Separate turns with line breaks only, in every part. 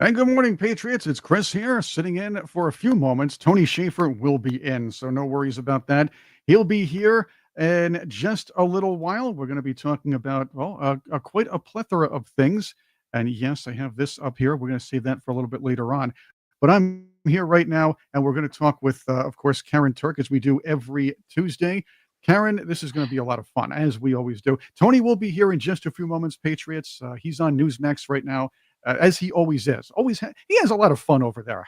And good morning, Patriots. It's Chris here, sitting in for a few moments. Tony Shaffer will be in, so no worries about that. He'll be here in just a little while. We're going to be talking about, well, quite a plethora of things. And yes, I have this up here. We're going to save that for a little bit later on. But I'm here right now, and we're going to talk with, of course, Karen Turk, as we do every Tuesday. Karen, this is going to be a lot of fun, as we always do. Tony will be here in just a few moments, Patriots. He's on Newsmax right now, as he always is. He has a lot of fun over there.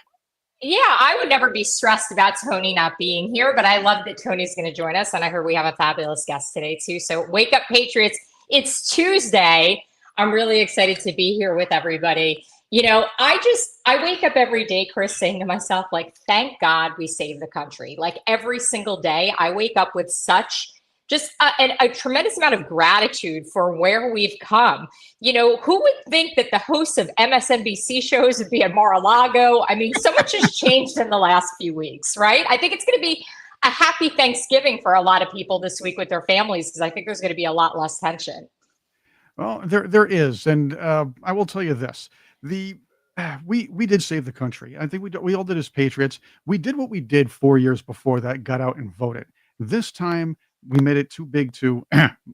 Yeah, I would never be stressed about Tony not being here, but I love that Tony's going to join us. And I heard we have a fabulous guest today, too. So wake up, Patriots. It's Tuesday. I'm really excited to be here with everybody. I wake up every day, Chris, saying to myself, like, thank God we saved the country. Like every single day, I wake up with such just a tremendous amount of gratitude for where we've come. Who would think that the hosts of MSNBC shows would be at Mar-a-Lago? I mean, so much has changed in the last few weeks, right? I think it's going to be a happy Thanksgiving for a lot of people this week with their families, because I think there's going to be a lot less tension.
Well, there is, and I will tell you this: we did save the country. I think we all did as patriots. We did what we did 4 years before that, got out and voted. This time we made it too big to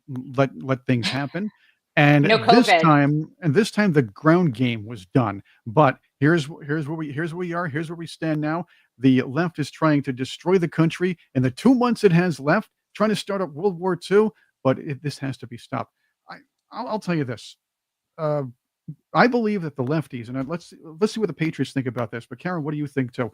let things happen. And
No COVID.
this time the ground game was done. But here's where we are. Here's where we stand now. The left is trying to destroy the country in the 2 months it has left, trying to start up World War II. But this has to be stopped. I'll tell you this. Uh, I believe that the lefties, and let's see what the Patriots think about this. But Karen, what do you think too?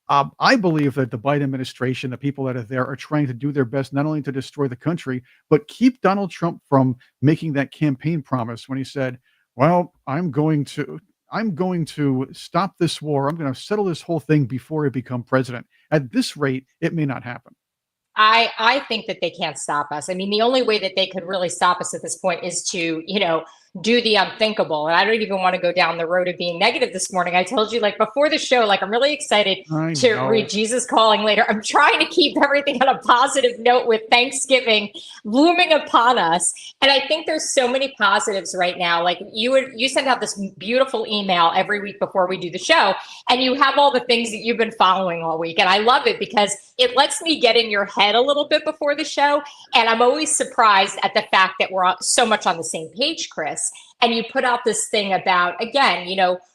I believe that the Biden administration, the people that are there, are trying to do their best not only to destroy the country, but keep Donald Trump from making that campaign promise when he said, "Well, I'm going to stop this war. I'm going to settle this whole thing before I become president." At this rate, it may not happen.
I think that they can't stop us. I mean, the only way that they could really stop us at this point is to, do the unthinkable. And I don't even want to go down the road of being negative this morning. I told you, like, before the show, like, I'm really excited
I
to
know.
read Jesus Calling later. I'm trying to keep everything on a positive note with Thanksgiving looming upon us. And I think there's so many positives right now. Like you send out this beautiful email every week before we do the show, and you have all the things that you've been following all week. And I love it because it lets me get in your head a little bit before the show. And I'm always surprised at the fact that we're so much on the same page, Chris. And you put out this thing about, again,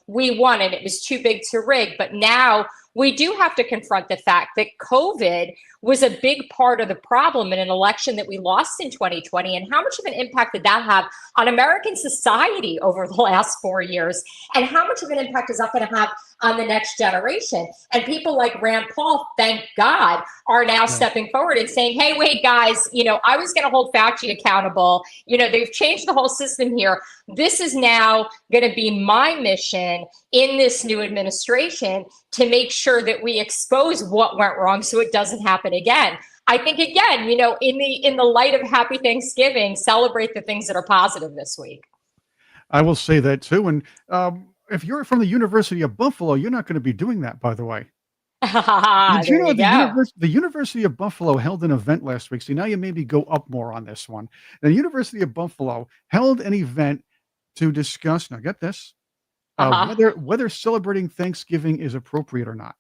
we won and it was too big to rig. But now we do have to confront the fact that COVID was a big part of the problem in an election that we lost in 2020. And how much of an impact did that have on American society over the last 4 years? And how much of an impact is that going to have on the next generation? And people like Rand Paul, thank God, are now stepping forward and saying, hey, wait, guys, I was going to hold Fauci accountable. They've changed the whole system here. This is now going to be my mission in this new administration to make sure that we expose what went wrong so it doesn't happen again. I think, again, in the light of Happy Thanksgiving, celebrate the things that are positive this week.
I will say that too. And if you're from the University of Buffalo, you're not going to be doing that, by the way. Did you
There
know
you go.
the University of Buffalo held an event last week? See, now you maybe go up more on this one. The University of Buffalo held an event to discuss, now get this,
Uh-huh.
whether celebrating Thanksgiving is appropriate or not.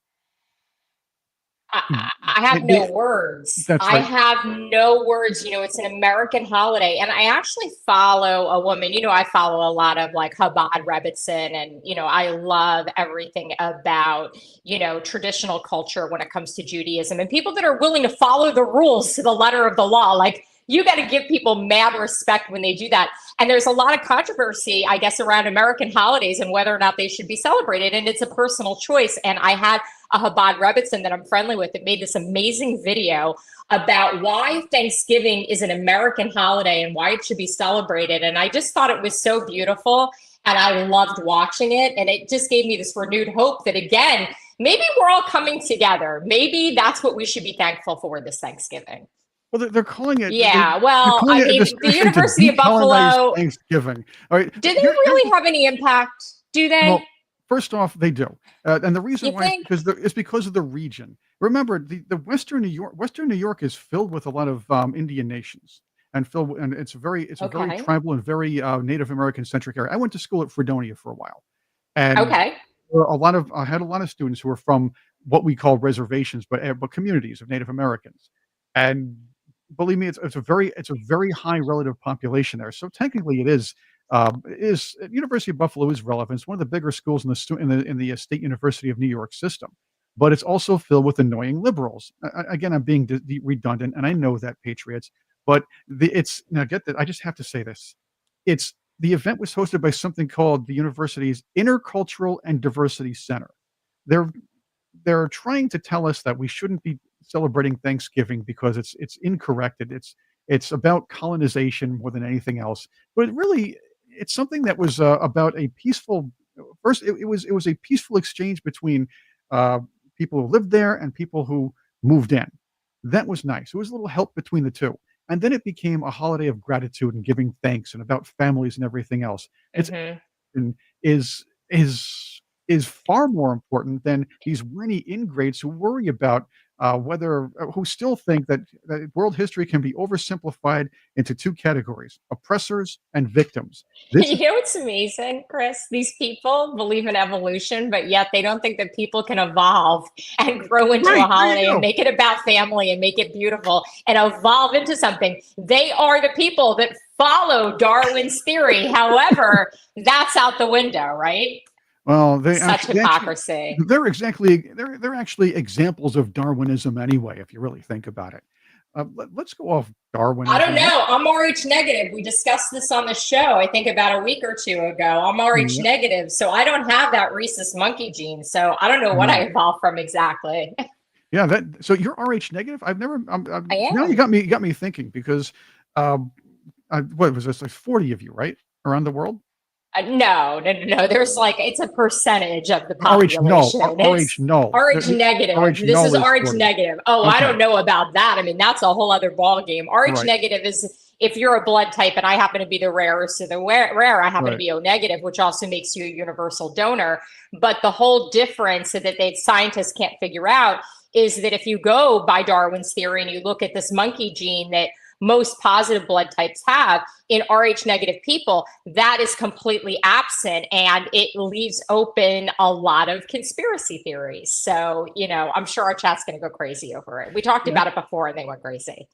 I have
They-
no
they-
words.
that's
I
right.
have no words. It's an American holiday. And I actually follow a woman, I follow a lot of like Chabad Rebbitzin, and, I love everything about, traditional culture when it comes to Judaism and people that are willing to follow the rules to the letter of the law. Like, you got to give people mad respect when they do that. And there's a lot of controversy, I guess, around American holidays and whether or not they should be celebrated. And it's a personal choice. And I had a Chabad Rebbitzin that I'm friendly with that made this amazing video about why Thanksgiving is an American holiday and why it should be celebrated. And I just thought it was so beautiful. And I loved watching it. And it just gave me this renewed hope that, again, maybe we're all coming together. Maybe that's what we should be thankful for this Thanksgiving.
Well, they're calling it.
Yeah,
They're
well,
calling
I
it a
mean, the
discussion to
University of
decolonize
Buffalo,
Thanksgiving. All right.
do they really have any impact? Do
Well,
they?
first off, they do, and the reason
You
why is
think?
because of the region. Remember, the Western New York is filled with a lot of Indian nations, and it's a very
Okay.
tribal and very Native American centric area. I went to school at Fredonia for a while, And
Okay.
there were a lot of I had a lot of students who were from what we call reservations, but communities of Native Americans. And believe me, it's a very high relative population there. So technically University of Buffalo is relevant. It's one of the bigger schools in the State University of New York system. But it's also filled with annoying liberals. Again, I'm being redundant, and I know that, Patriots. But it's now get that. I just have to say this. It's the event was hosted by something called the university's Intercultural and Diversity Center. They're they're trying to tell us that we shouldn't be celebrating Thanksgiving because it's incorrect. It's about colonization more than anything else. But really, it's something that was about a peaceful. First, it was a peaceful exchange between uh, people who lived there and people who moved in. That was nice. It was a little help between the two. And then it became a holiday of gratitude and giving thanks and about families and everything else. It's
Hmm.
and is is is far more important than these whiny ingrates who worry about whether who still think that world history can be oversimplified into two categories: oppressors and victims. This is
You know what's amazing, Chris? These people believe in evolution, but yet they don't think that people can evolve and grow into a
right. There you
holiday and
go.
make it about family and make it beautiful and evolve into something. They are the people that follow Darwin's theory. However, that's out the window, right?
Well,
Such
they actually
hypocrisy.
they're actually examples of Darwinism anyway, if you really think about it. Let's go off
I don't
Darwinism.
know. I'm RH negative. We discussed this on the show, I think about a week or two ago. I'm RH
Yeah,
negative, so I don't have that rhesus monkey gene. So I don't know what I
no.
evolved from exactly.
Yeah, that so you're RH negative? I've never
I
now
am.
you got me thinking because, um, what was this, like 40 of you, right? Around the world?
No, no, no, no. There's like it's a percentage of the
RH null,
population.
RH
It's
null.
RH negative.
RH
This is
null is
RH
40.
negative. Oh, I
Okay,
don't know about that. I mean, that's a whole other ball game. RH
right,
negative is if you're a blood type, and I happen to be the rarest of the rare. I happen to
right.
be O negative, which also makes you a universal donor. But the whole difference that scientists can't figure out is that if you go by Darwin's theory and you look at this monkey gene that most positive blood types have in Rh negative people, that is completely absent and it leaves open a lot of conspiracy theories. So, I'm sure our chat's going to go crazy over it. We talked
Yeah,
about it before and they went crazy.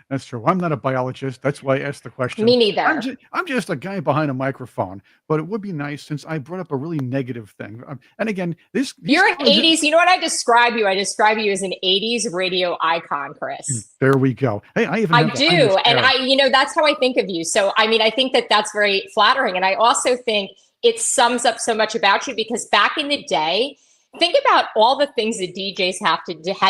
that's true. I'm not a biologist. That's why I asked the question.
Me neither.
I'm just a guy behind a microphone. But it would be nice since I brought up a really negative thing. And again, these
You're an
college
80s. You know what I describe you? I describe you as an 80s radio icon, Chris.
there we go. Hey, I even
I
have behind this
do. And
hair.
that's how I think of you. So, I mean, I think that that's very flattering. And I also think it sums up so much about you because back in the day, think about all the things that DJs had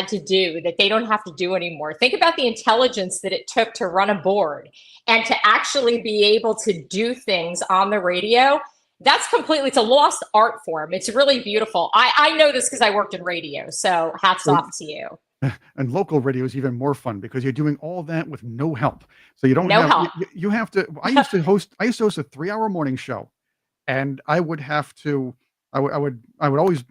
to do that they don't have to do anymore. Think about the intelligence that it took to run a board and to actually be able to do things on the radio. That's completely, it's a lost art form. It's really beautiful. I know this because I worked in radio. So hats
So
off to you.
and local radio is even more fun because you're doing all that with no help. So you don't
No
have
help.
you have to I used to host a 3-hour morning show, and I would have to I would always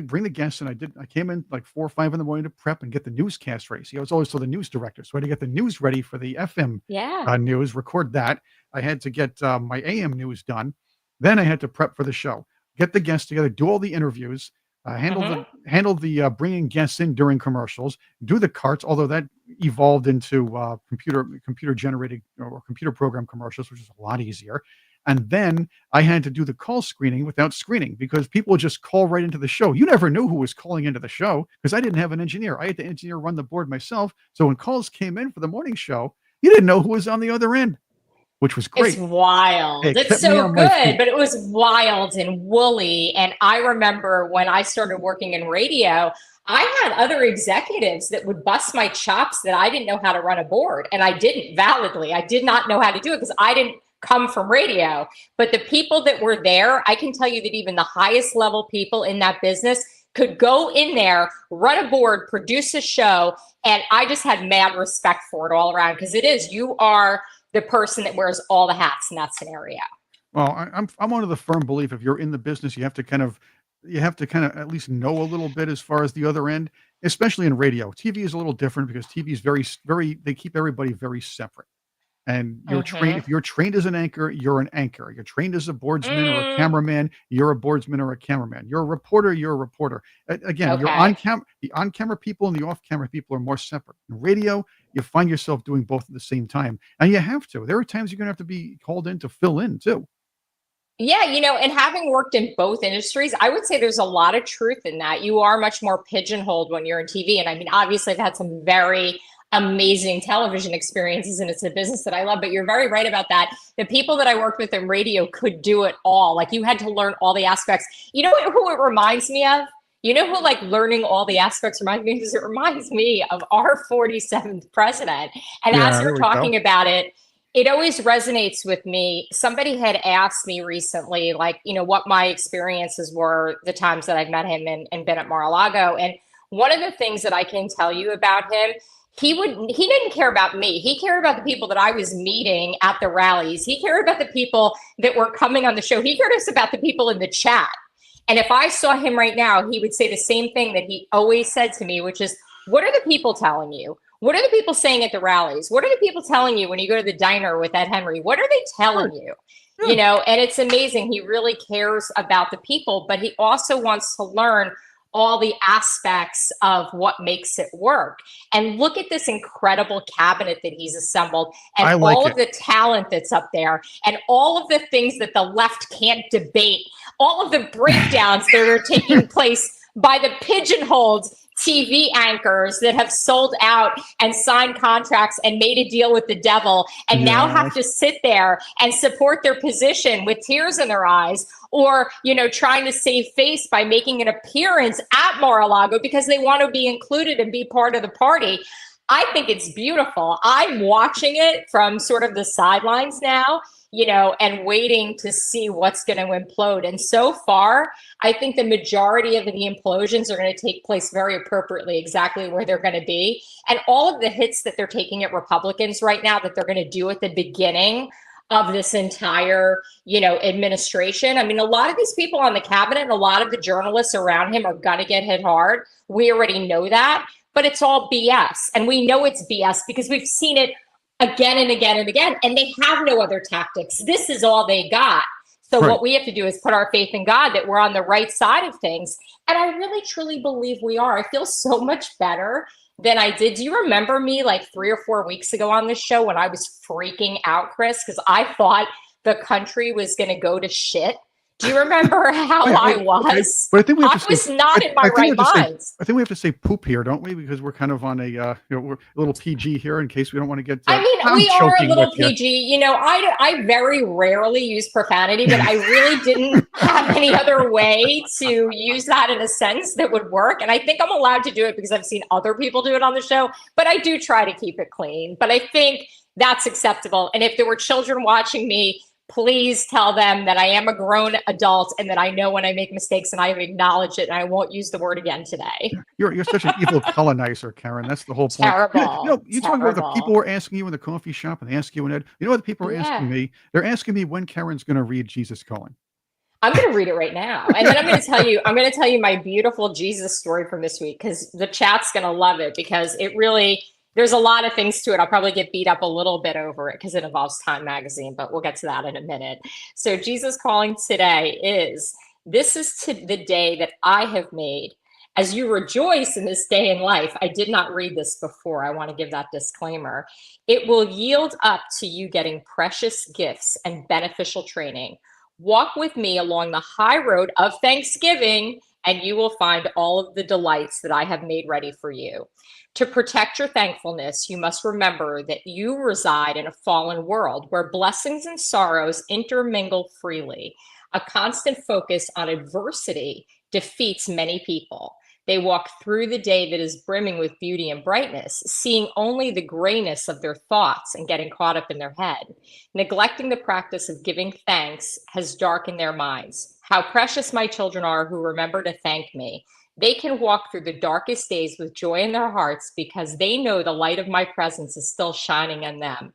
bring the guests, and I came in like 4 or 5 in the morning to prep and get the newscast ready. See, I was always the news director, so I had to get the news ready for the FM
Yeah.
news, record that. I had to get my AM news done. Then I had to prep for the show, get the guests together, do all the interviews,
Hmm.
handle the bringing guests in during commercials, do the carts, although that evolved into computer generated or computer program commercials, which is a lot easier. And then I had to do the call screening without screening because people would just call right into the show. You never knew who was calling into the show because I didn't have an engineer. I had the engineer run the board myself. So when calls came in for the morning show, you didn't know who was on the other end, which was
It's
great.
wild.
It
It's
kept me
so
on my
good,
feet.
but it was wild and woolly. And I remember when I started working in radio, I had other executives that would bust my chops that I didn't know how to run a board. And I didn't validly. I did not know how to do it because I didn't come from radio. But the people that were there, I can tell you that even the highest level people in that business could go in there, run a board, produce a show. And I just had mad respect for it all around because you are the person that wears all the hats in that scenario.
Well, I'm one of the firm belief if you're in the business, you have to kind of at least know a little bit as far as the other end, especially in radio. TV is a little different because TV is very they keep everybody very separate. And you're trained,
Mm-hmm.
if you're trained as an anchor, you're an anchor. You're trained as a boardsman or a
Mm,
cameraman, you're a boardsman or a cameraman. You're a reporter, you're a reporter. Again, you're on
okay.
cam the on-camera people and the off-camera people are more separate. In radio, you find yourself doing both at the same time. And you have to. There are times you're gonna have to be called in to fill in too.
Yeah, and having worked in both industries, I would say there's a lot of truth in that. You are much more pigeonholed when you're in TV. And I mean, obviously, I've had some very amazing television experiences, and it's a business that I love, but you're very right about that. The people that I worked with in radio could do it all. Like, you had to learn all the aspects. You know who it reminds me of? You know who, like, learning all the aspects reminds me of? It reminds me of our 47th president. And as
Yeah,
you're
there we go.
talking about it, it always resonates with me. Somebody had asked me recently, like, what my experiences were the times that I've met him and been at Mar-a-Lago. And one of the things that I can tell you about him, he didn't care about me. He cared about the people that I was meeting at the rallies. He cared about the people that were coming on the show. He cared about the people in the chat. And if I saw him right now, he would say the same thing that he always said to me, which is, what are the people telling you? What are the people saying at the rallies? What are the people telling you when you go to the diner with Ed Henry? What are they
Right.
telling you?
Yeah.
And it's amazing. He really cares about the people, but he also wants to learn all the aspects of what makes it work. And look at this incredible cabinet that he's assembled and
I like
all
it.
of the talent that's up there and all of the things that the left can't debate, all of the breakdowns that are taking place by the pigeonholed TV anchors that have sold out and signed contracts and made a deal with the devil and now have
Yes.
to sit there and support their position with tears in their eyes, or trying to save face by making an appearance at Mar-a-Lago because they want to be included and be part of the party. I think it's beautiful. I'm watching it from sort of the sidelines now, and waiting to see what's going to implode. And so far, I think the majority of the implosions are going to take place very appropriately, exactly where they're going to be. And all of the hits that they're taking at Republicans right now that they're going to do at the beginning of this entire, administration. I mean, a lot of these people on the cabinet and a lot of the journalists around him are going to get hit hard. We already know that, but it's all BS. And we know it's BS because we've seen it again and again and again, and they have no other tactics. This is all they got. So
Right.
what we have to do is put our faith in God that we're on the right side of things. And I really, truly believe we are. I feel so much better than I did. Do you remember me like 3 or 4 weeks ago on this show when I was freaking out, Chris? Because I thought the country was going to go to shit. Do you remember how I
Okay,
was?
but I think we have
I
to say
was not in my
I think we
right
have to say
mind.
I think we have to say poop here, don't we? Because we're kind of on a, we're a little PG here in case we don't wanna get,
I mean,
I'm
we are a
choking with
little
you.
PG. I very rarely use profanity, but I really didn't have any other way to use that in a sense that would work. And I think I'm allowed to do it because I've seen other people do it on the show, but I do try to keep it clean. But I think that's acceptable. And if there were children watching me, please tell them that I am a grown adult and that I know when I make mistakes and I have acknowledged it and I won't use the word again today.
You're such an evil colonizer, Karen, that's the whole point.
Terrible.
You talking about the people
Terrible.
were asking you in the coffee shop and they ask you and Ed, you know what the people are asking
Yeah.
me? They're asking me when Karen's gonna read Jesus Calling.
I'm going to read it right now. And then I'm going to tell you my beautiful Jesus story from this week because the chat's going to love it because it really, there's a lot of things to it. I'll probably get beat up a little bit over it because it involves Time Magazine, but we'll get to that in a minute. So Jesus Calling today is, this is to the day that I have made. As you rejoice in this day in life, I did not read this before. I want to give that disclaimer. It will yield up to you getting precious gifts and beneficial training. Walk with me along the high road of Thanksgiving, and you will find all of the delights that I have made ready for you. To protect your thankfulness, you must remember that you reside in a fallen world where blessings and sorrows intermingle freely. A constant focus on adversity defeats many people. They walk through the day that is brimming with beauty and brightness, seeing only the grayness of their thoughts and getting caught up in their head. Neglecting the practice of giving thanks has darkened their minds. How precious my children are who remember to thank me. They can walk through the darkest days with joy in their hearts because they know the light of my presence is still shining in them.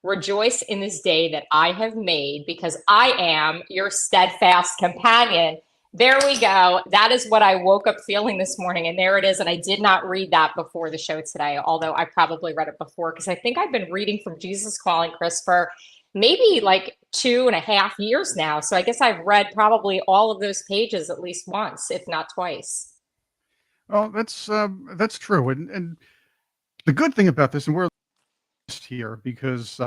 Rejoice in this day that I have made because I am your steadfast companion. There we go. That is what I woke up feeling this morning. And there it is. And I did not read that before the show today, although I probably read it before because I think I've been reading from Jesus Calling, Chris, for maybe like 2.5 years now. So I guess I've read probably all of those pages at least once, if not twice.
Oh, that's true. And the good thing about this, and we're here because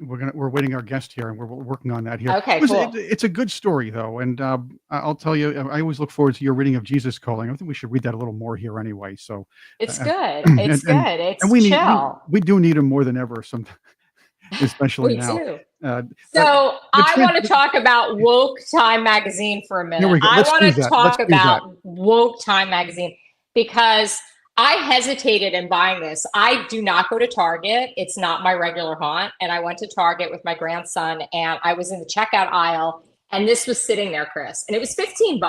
we're waiting our guest here, and we're working on that here.
Okay, cool.
It's a good story though, and I'll tell you, I always look forward to your reading of Jesus Calling. I think we should read that a little more here anyway. So,
It's
uh,
good.
and
It's good.
and
It's
we need
chill.
we do need him more than ever. Some especially
We
now.
do.
Uh, uh,
So
the
I
trans-
want to talk about Woke Time Magazine for a
Here
minute.
we go.
I
Let's
want
do
to
that. Let's
talk
do that.
about Woke Time Magazine because I hesitated in buying this. I do not go to Target. It's not my regular haunt. And I went to Target with my grandson and I was in the checkout aisle and this was sitting there, Chris, and it was $15.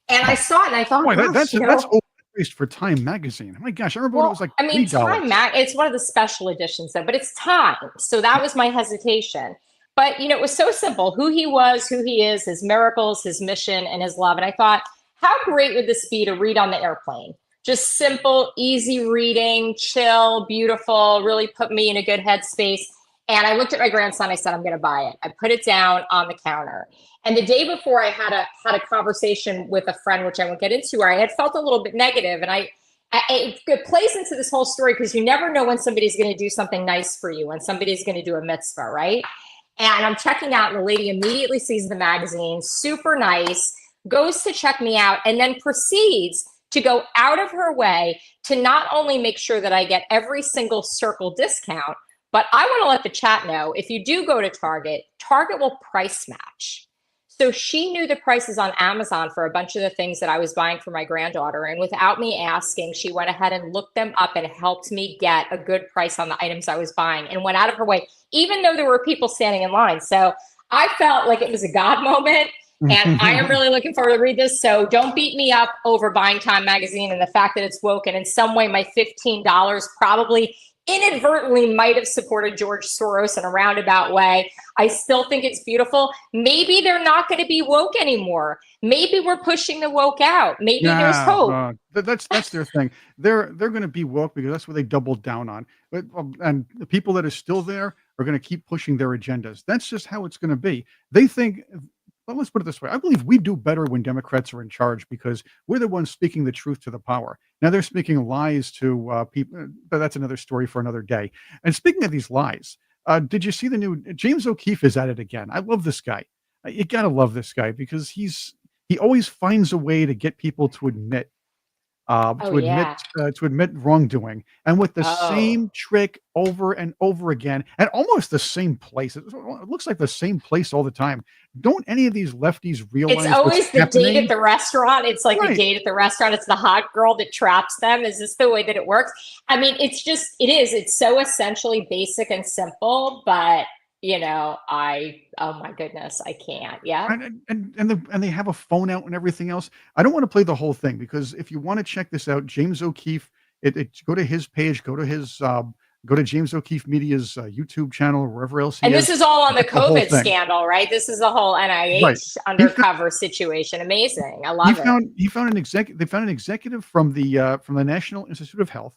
And I saw it and I thought,
Boy,
gosh,
that's overpriced for Time Magazine. Oh my gosh, I remember when it was
well,
like
I mean,
$3.
It's one of the special editions though, but it's Time. So that was my hesitation. But it was so simple who he was, who he is, his miracles, his mission, and his love. And I thought, how great would this be to read on the airplane? Just simple, easy reading, chill, beautiful, really put me in a good headspace. And I looked at my grandson, I said, I'm gonna buy it. I put it down on the counter. And the day before I had a conversation with a friend, which I won't get into, where I had felt a little bit negative, and it plays into this whole story because you never know when somebody's going to do something nice for you, when somebody's going to do a mitzvah, right? And I'm checking out, and the lady immediately sees the magazine, super nice, goes to check me out, and then proceeds to go out of her way to not only make sure that I get every single circle discount, but I want to let the chat know if you do go to Target, Target will price match. So she knew the prices on Amazon for a bunch of the things that I was buying for my granddaughter. And without me asking, she went ahead and looked them up and helped me get a good price on the items I was buying and went out of her way, even though there were people standing in line. So I felt like it was a God moment. And I am really looking forward to read this. So don't beat me up over buying Time Magazine and the fact that it's woke. And in some way, my $15 probably inadvertently might have supported George Soros in a roundabout way. I still think it's beautiful. Maybe they're not going to be woke anymore. Maybe we're pushing the woke out. Maybe there's hope.
That's their thing. They're going to be woke because that's what they doubled down on. But and the people that are still there are going to keep pushing their agendas. That's just how it's going to be. They think. Well, let's put it this way. I believe we do better when Democrats are in charge because we're the ones speaking the truth to the power. Now they're speaking lies to people, but that's another story for another day. And speaking of these lies, did you see the new James O'Keefe is at it again? I love this guy. You gotta love this guy because he always finds a way to get people to admit
Oh, yeah.
to admit wrongdoing, and with the
Oh.
same trick over and over again, and almost the same place. It looks like the same place all the time. Don't any of these lefties
It's
realize what's
always the date at
happening?
the restaurant. It's like the
Right.
date at the restaurant. It's the hot girl that traps them. Is this the way that it works? I mean, it is. It's so essentially basic and simple, but oh my goodness, I can't. Yeah.
And they have a phone out and everything else. I don't want to play the whole thing because if you want to check this out, James O'Keefe, go to his page, go to James O'Keefe Media's YouTube channel or wherever else he
And
is.
this is all on the
Get the whole
COVID
thing.
scandal, right? This is the whole
Right.
NIH
He found,
undercover situation. Amazing. I love it.
he found an executive. They found an executive from the National Institute of Health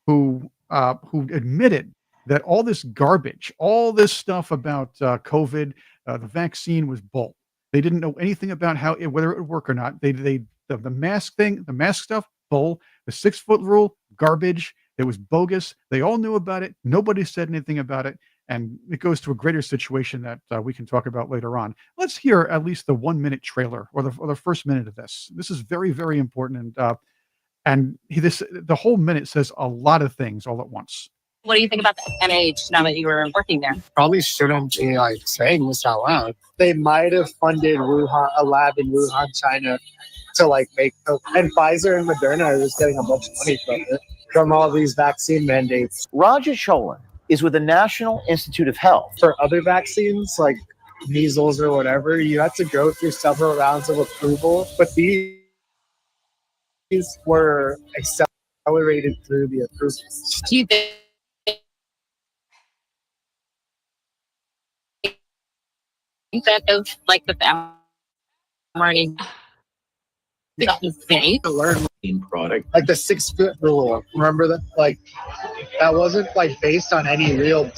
who admitted that all this garbage, all this stuff about COVID, the vaccine was bull. They didn't know anything about whether it would work or not. The mask thing, the mask stuff, bull. The 6 foot rule, garbage. It was bogus. They all knew about it. Nobody said anything about it. And it goes to a greater situation that we can talk about later on. Let's hear at least the 1 minute trailer or the first minute of this. This is very, very important. And the whole minute says a lot of things all at once.
What do you think about the NIH now that you were working there?
Probably shouldn't be like saying this out loud. They might have funded a lab in Wuhan, China, to like make and Pfizer and Moderna are just getting a bunch of money from it, from all these vaccine mandates.
Roger Cholin is with the National Institute of Health.
For other vaccines like measles or whatever, you have to go through several rounds of approval, but these were accelerated through the approval.
Do you think that goes like with mRNA Fake.
To learn
product.
like the 6 foot rule. Remember that? Like that wasn't like based on any real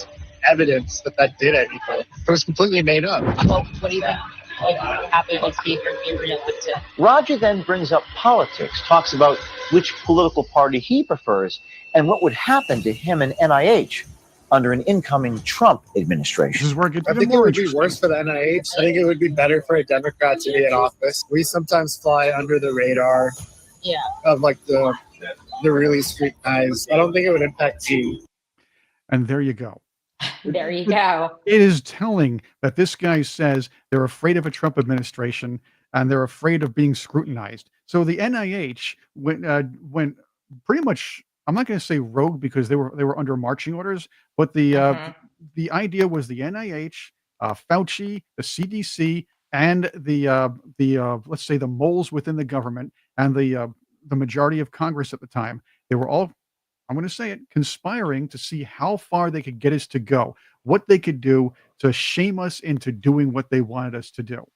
evidence that did anything. It was completely made up.
What do you think? What happened with Shaffer being reelected?
Roger then brings up politics, talks about which political party he prefers and what would happen to him and NIH under an incoming Trump
This
administration.
is where it gets
I
even
think it
more
would be
interesting.
worse for the NIH. I think it would be better for a Democrat to be in office. We sometimes fly under the radar
Yeah.
of like the really scrutinized. I don't think it would impact you.
And there you go.
There you go.
It is telling that this guy says they're afraid of a Trump administration and they're afraid of being scrutinized. So the NIH went pretty much. I'm not going to say rogue because they were under marching orders, but the idea was the NIH, Fauci, the CDC, and the let's say the moles within the government and the majority of Congress at the time. They were all, I'm going to say it, conspiring to see how far they could get us to go, what they could do to shame us into doing what they wanted us to do.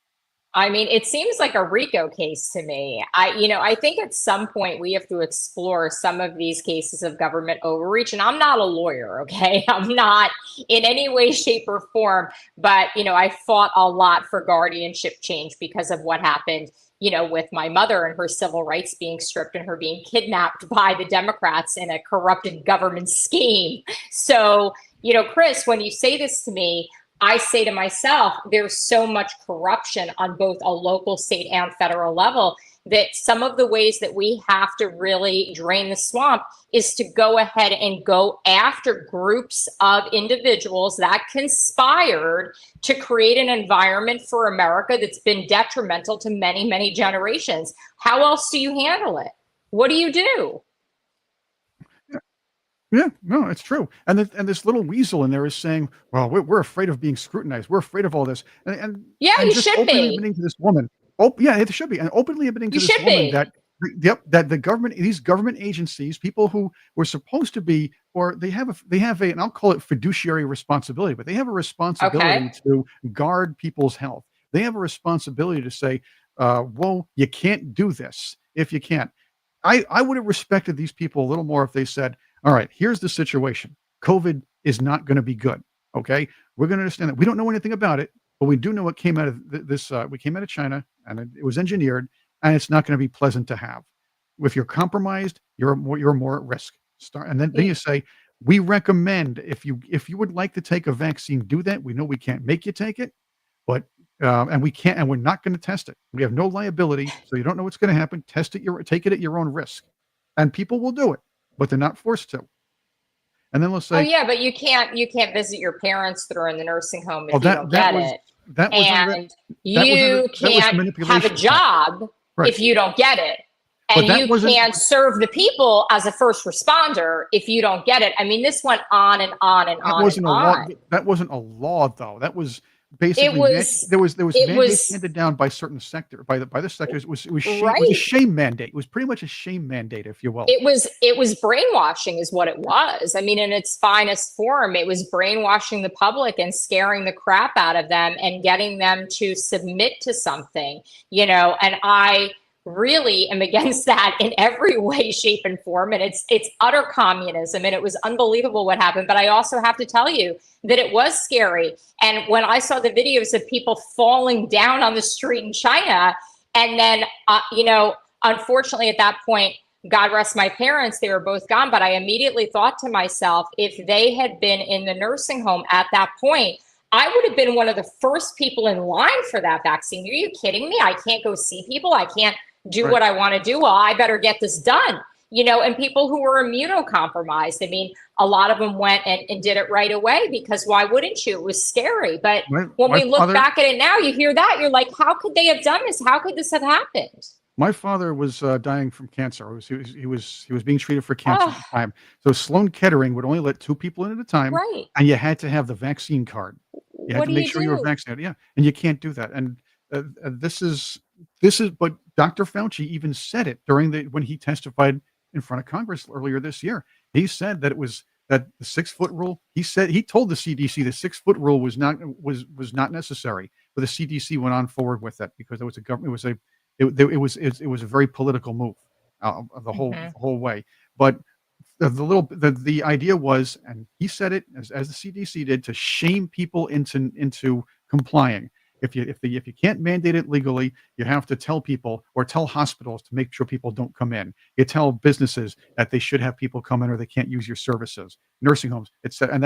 I mean, it seems like a RICO case to me. I think at some point we have to explore some of these cases of government overreach. And I'm not a lawyer, okay? I'm not in any way, shape, or form. But, I fought a lot for guardianship change because of what happened, with my mother and her civil rights being stripped and her being kidnapped by the Democrats in a corrupted government scheme. So, Chris, when you say this to me, I say to myself, there's so much corruption on both a local, state, and federal level that some of the ways that we have to really drain the swamp is to go ahead and go after groups of individuals that conspired to create an environment for America that's been detrimental to many, many generations. How else do you handle it? What do you do?
Yeah, no, it's true. And this little weasel in there is saying, "Well, we're afraid of being scrutinized. We're afraid of all this."
Yeah,
And
you
just
should
openly
be.
admitting to this woman. Oh, yeah, it should be, and openly admitting to
You
this
should
woman
be.
that the government, these government agencies, people who were supposed to be, or they have a, and I'll call it fiduciary responsibility, but they have a responsibility
Okay.
to guard people's health. They have a responsibility to say, "Well, you can't do this if you can't." I would have respected these people a little more if they said, all right, here's the situation. COVID is not going to be good. Okay. We're going to understand that we don't know anything about it, but we do know it came out of this. We came out of China and it was engineered and it's not going to be pleasant to have. If you're compromised, you're more at risk. And then you say, we recommend if you would like to take a vaccine, do that. We know we can't make you take it, but and we're not going to test it. We have no liability, so you don't know what's going to happen. Test it, take it at your own risk, and people will do it, but they're not forced to. And then let's say,
Oh yeah, but you can't visit your parents that are in the nursing home if
oh,
you don't get it.
That was
And
that was
you can't have a
manipulation.
job
Right.
if you don't get it.
But
And
that
you
wasn't-
can't serve the people as a first responder if you don't get it. I mean, this went on and on and
That
on
wasn't
and
a law.
on.
That wasn't a law, though. That was basically
was-
there was
it
mandates
was-
handed down by certain by the sectors. It was a
Right.
shame mandate. It was pretty much a shame mandate, if you will.
It was brainwashing is what it was. I mean, in its finest form, it was brainwashing the public and scaring the crap out of them and getting them to submit to something, and I really am against that in every way, shape, and form. And it's utter communism. And it was unbelievable what happened. But I also have to tell you that it was scary. And when I saw the videos of people falling down on the street in China, and then, unfortunately at that point, God rest my parents, they were both gone. But I immediately thought to myself, if they had been in the nursing home at that point, I would have been one of the first people in line for that vaccine. Are you kidding me? I can't go see people. I can't do
Right.
what I want to do. Well, I better get this done. And people who were immunocompromised. I mean, a lot of them went and did it right away because why wouldn't you? It was scary. But when we look back at it now, you hear that, you're like, how could they have done this? How could this have happened?
My father was dying from cancer. He was being treated for cancer at the time. So Sloan Kettering would only let 2 people in at a time,
Right.
and you had to have the vaccine card. You had
What
to
do
make
you
sure you were
do?
vaccinated. Yeah, and you can't do that. And this is, but Dr. Fauci even said it when he testified in front of Congress earlier this year. He said that that the 6-foot rule. He told the CDC the 6-foot rule was not necessary, but the CDC went on forward with that because it was it was a very political move, the whole way. But the idea was, and he said it as the CDC did, to shame people into complying. If you can't mandate it legally, you have to tell people or tell hospitals to make sure people don't come in. You tell businesses that they should have people come in or they can't use your services. Nursing homes, and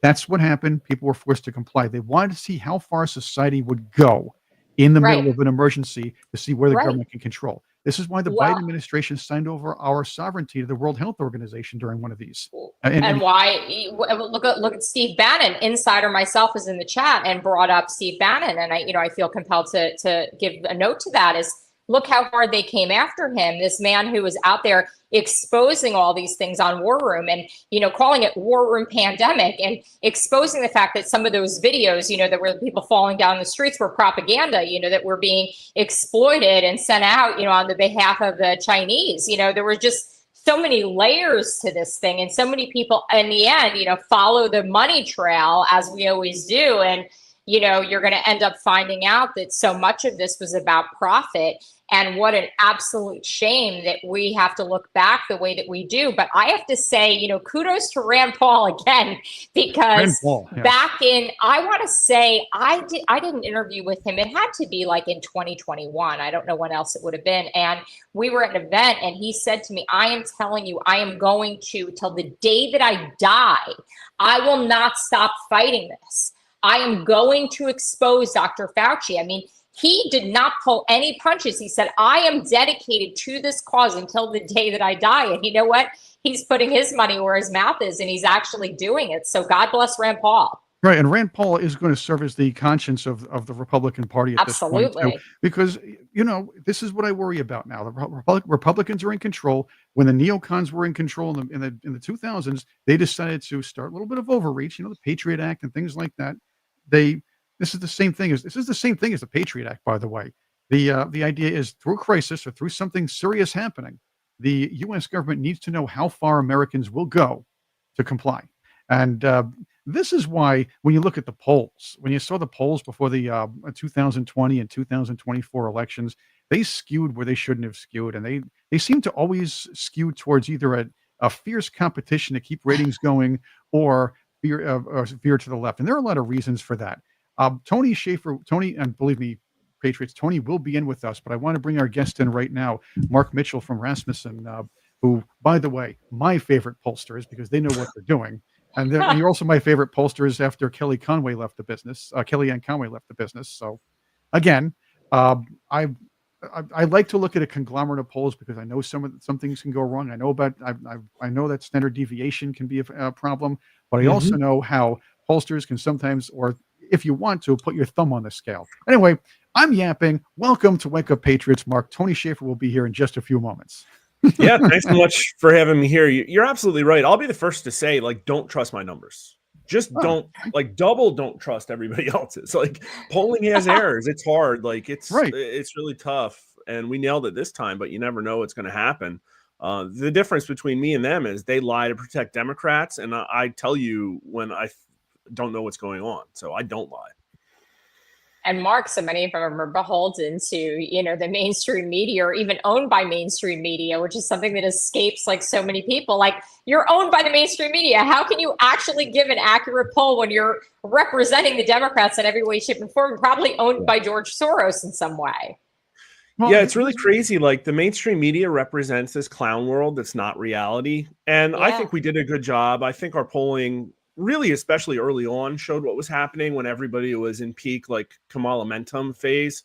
that's what happened. People were forced to comply. They wanted to see how far society would go in the middle
Right.
of an emergency to see where the
Right.
government can control. This is why the
Well,
Biden administration signed over our sovereignty to the World Health Organization during one of these.
and why look at Steve Bannon. Insider myself is in the chat and brought up Steve Bannon, and I feel compelled to give a note to that. Is look how hard they came after him. This man who was out there exposing all these things on War Room and calling it War Room pandemic and exposing the fact that some of those videos that were people falling down the streets were propaganda, that were being exploited and sent out on the behalf of the Chinese. There were just so many layers to this thing, and so many people in the end follow the money trail, as we always do, and you're going to end up finding out that so much of this was about profit. And what an absolute shame that we have to look back the way that we do. But I have to say, kudos to Rand Paul again, because back in, I want to say, I did an interview with him. It had to be like in 2021. I don't know when else it would have been. And we were at an event and he said to me, I am telling you, I am going to, till the day that I die, I will not stop fighting this. I am going to expose Dr. Fauci. I mean, he did not pull any punches. He said, I am dedicated to this cause until the day that I die. And you know what? He's putting his money where his mouth is, and he's actually doing it. So God bless Rand Paul.
Right. And Rand Paul is going to serve as the conscience of the Republican Party at this point, too, because, this is what I worry about now. The Republicans are in control. When the neocons were in control in the 2000s, they decided to start a little bit of overreach, the Patriot Act and things like that. This is the same thing as the Patriot Act, by the way. The idea is through crisis or through something serious happening, the U.S. government needs to know how far Americans will go to comply. And this is why when you look at the polls, when you saw the polls before the 2020 and 2024 elections, they skewed where they shouldn't have skewed. And they seem to always skew towards either a fierce competition to keep ratings going or fear to the left. And there are a lot of reasons for that. Tony Shaffer, and believe me, Patriots, Tony will be in with us, but I want to bring our guest in right now, Mark Mitchell from Rasmussen, who, by the way, my favorite pollsters because they know what they're doing. And you're also my favorite pollsters after Kellyanne Conway left the business. So again, I like to look at a conglomerate of polls because I know some things can go wrong. I know that standard deviation can be a problem, but I also know how pollsters can sometimes, or if you want to, put your thumb on the scale. Anyway, I'm yapping. Welcome to Wake Up Patriots, Mark. Tony Shaffer will be here in just a few moments.
Yeah, thanks so much for having me here. You're absolutely right. I'll be the first to say, don't trust my numbers. Just don't trust everybody else's. Polling has errors. It's hard. It's really tough. And we nailed it this time, but you never know what's going to happen. The difference between me and them is they lie to protect Democrats. And I tell you when I don't know what's going on. So I don't lie.
And Mark, so many of them are beholden to, the mainstream media or even owned by mainstream media, which is something that escapes so many people. You're owned by the mainstream media. How can you actually give an accurate poll when you're representing the Democrats in every way, shape, and form, probably owned by George Soros in some way?
Well, yeah, it's really crazy. The mainstream media represents this clown world that's not reality. And I think we did a good job. I think our polling really, especially early on, showed what was happening when everybody was in peak, Kamala Mentum phase.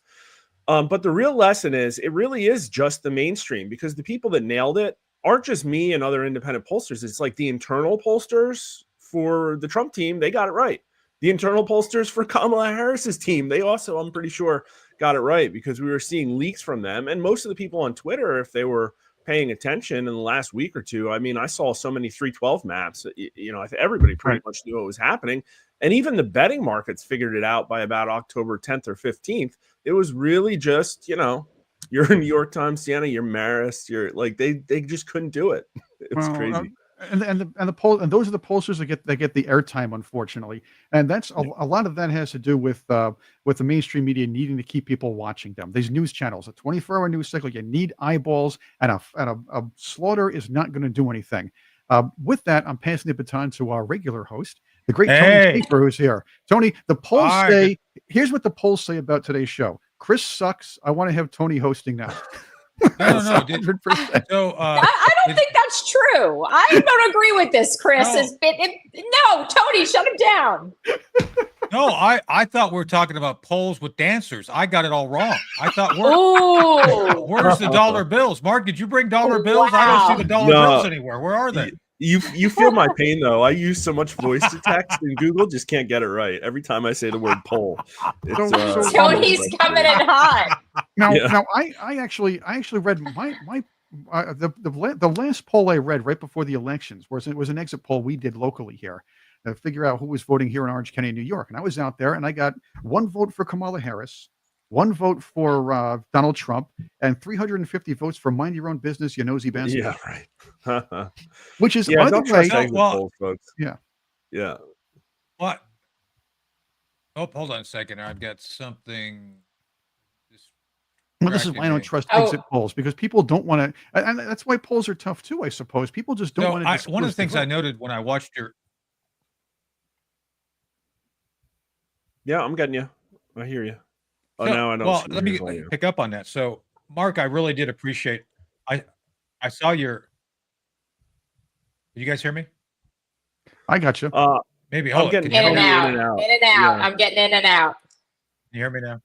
But the real lesson is it really is just the mainstream, because the people that nailed it aren't just me and other independent pollsters. It's the internal pollsters for the Trump team. They got it right. The internal pollsters for Kamala Harris's team, they also, I'm pretty sure, got it right, because we were seeing leaks from them. And most of the people on Twitter, if they were paying attention in the last week or two, I saw so many 312 maps, everybody pretty much knew what was happening. And even the betting markets figured it out by about October 10th or 15th. It was really just, you're New York Times, Sienna, you're Marist, you're they just couldn't do it. It was crazy.
and the poll, and those are the pollsters that get the airtime, unfortunately, and that's a lot of that has to do with the mainstream media needing to keep people watching them. These news channels, a 24-hour news cycle, you need eyeballs, and a slaughter is not going to do anything. With that, I'm passing the baton to our regular host, the great Tony Shaffer, who's here. Tony, the polls say, here's what the polls say about today's show. Chris sucks. I want to have Tony hosting now.
No.
100%.
So
I don't think that's true. I don't agree with this, Chris. No, Tony, shut him down.
No, I thought we were talking about polls with dancers. I got it all wrong. I thought where's the dollar bills? Mark, did you bring dollar bills?
Wow.
I don't see the dollar bills anywhere. Where are they?
You feel my pain though. I use so much voice to text, and Google just can't get it right. Every time I say the word poll,
Tony's coming in hot.
Now, I actually read the last poll I read right before the elections was an exit poll we did locally here to figure out who was voting here in Orange County, New York. And I was out there, and I got 1 vote for Kamala Harris, 1 vote for Donald Trump, and 350 votes for Mind Your Own Business, you nosy bastard.
Yeah, right.
Which is, by the way,
polls, folks.
Yeah.
What? Oh, hold on a second. I've got something.
Well, this is why I don't trust exit polls, because people don't want to, and that's why polls are tough too, I suppose. People just don't want to.
One of the things I noted when I watched your.
Yeah, I'm getting you. I hear you.
Oh, now I know. Well, let me pick up on that. So, Mark, I really did appreciate. I saw your. Did you guys hear me?
I got you.
Maybe
I'm getting in and out. In and out. I'm getting in and out.
Can you hear me now?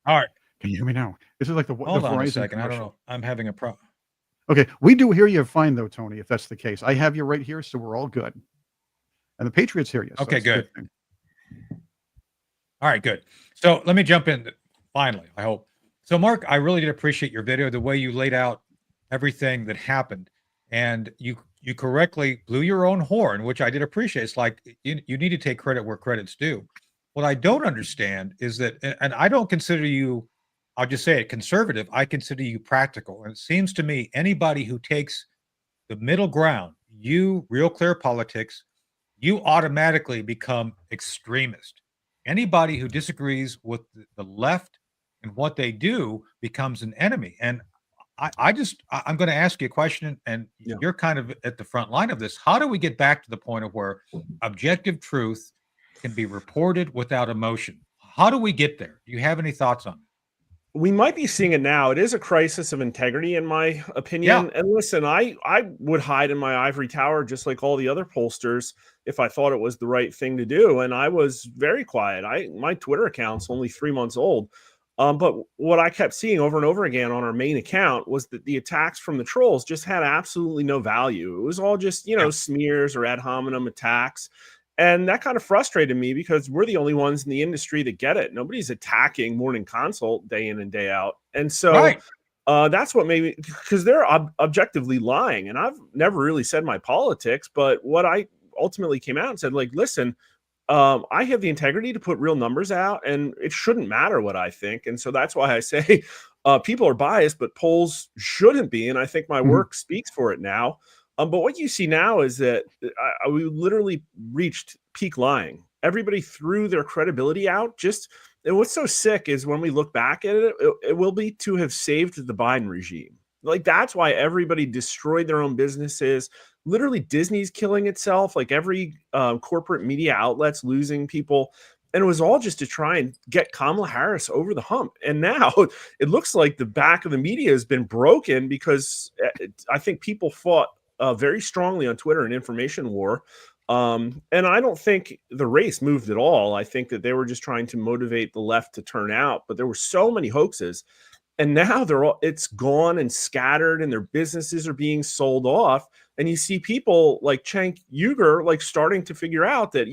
All right.
Can you hear me now? This is like the
Hold on
Verizon
a second.
commercial.
I don't know. I'm having a problem.
Okay, we do hear you fine though, Tony. If that's the case, I have you right here, so we're all good. And the Patriots hear you. So
okay, good. All right, good. So let me jump in. Finally, I hope. So, Mark, I really did appreciate your video, the way you laid out everything that happened, and you correctly blew your own horn, which I did appreciate. It's like you need to take credit where credit's due. What I don't understand is that, and I don't consider you, I'll just say it, conservative. I consider you practical. And it seems to me anybody who takes the middle ground, you real clear politics, you automatically become extremist. Anybody who disagrees with the left and what they do becomes an enemy. And I'm going to ask you a question, and you're kind of at the front line of this. How do we get back to the point of where objective truth can be reported without emotion? How do we get there? Do you have any thoughts on it?
We might be seeing it now. It is a crisis of integrity, in my opinion.
Yeah.
And listen, I would hide in my ivory tower just like all the other pollsters if I thought it was the right thing to do. And I was very quiet. My Twitter account's only 3 months old. But what I kept seeing over and over again on our main account was that the attacks from the trolls just had absolutely no value. It was all just, smears or ad hominem attacks. And that kind of frustrated me because we're the only ones in the industry that get it. Nobody's attacking Morning Consult day in and day out. And so that's what made me, because they're objectively lying. And I've never really said my politics, but what I ultimately came out and said, like, listen, I have the integrity to put real numbers out, and it shouldn't matter what I think. And so that's why I say people are biased, but polls shouldn't be. And I think my work speaks for it now. But what you see now is that we literally reached peak lying. Everybody threw their credibility out. And what's so sick is when we look back at it, it will be to have saved the Biden regime. Like, that's why everybody destroyed their own businesses. Literally, Disney's killing itself. Like, every corporate media outlet's losing people. And it was all just to try and get Kamala Harris over the hump. And now it looks like the back of the media has been broken because I think people fought very strongly on Twitter, an information war. And I don't think the race moved at all. I think that they were just trying to motivate the left to turn out. But there were so many hoaxes. And now it's gone and scattered, and their businesses are being sold off. And you see people like Cenk Uygur like starting to figure out that,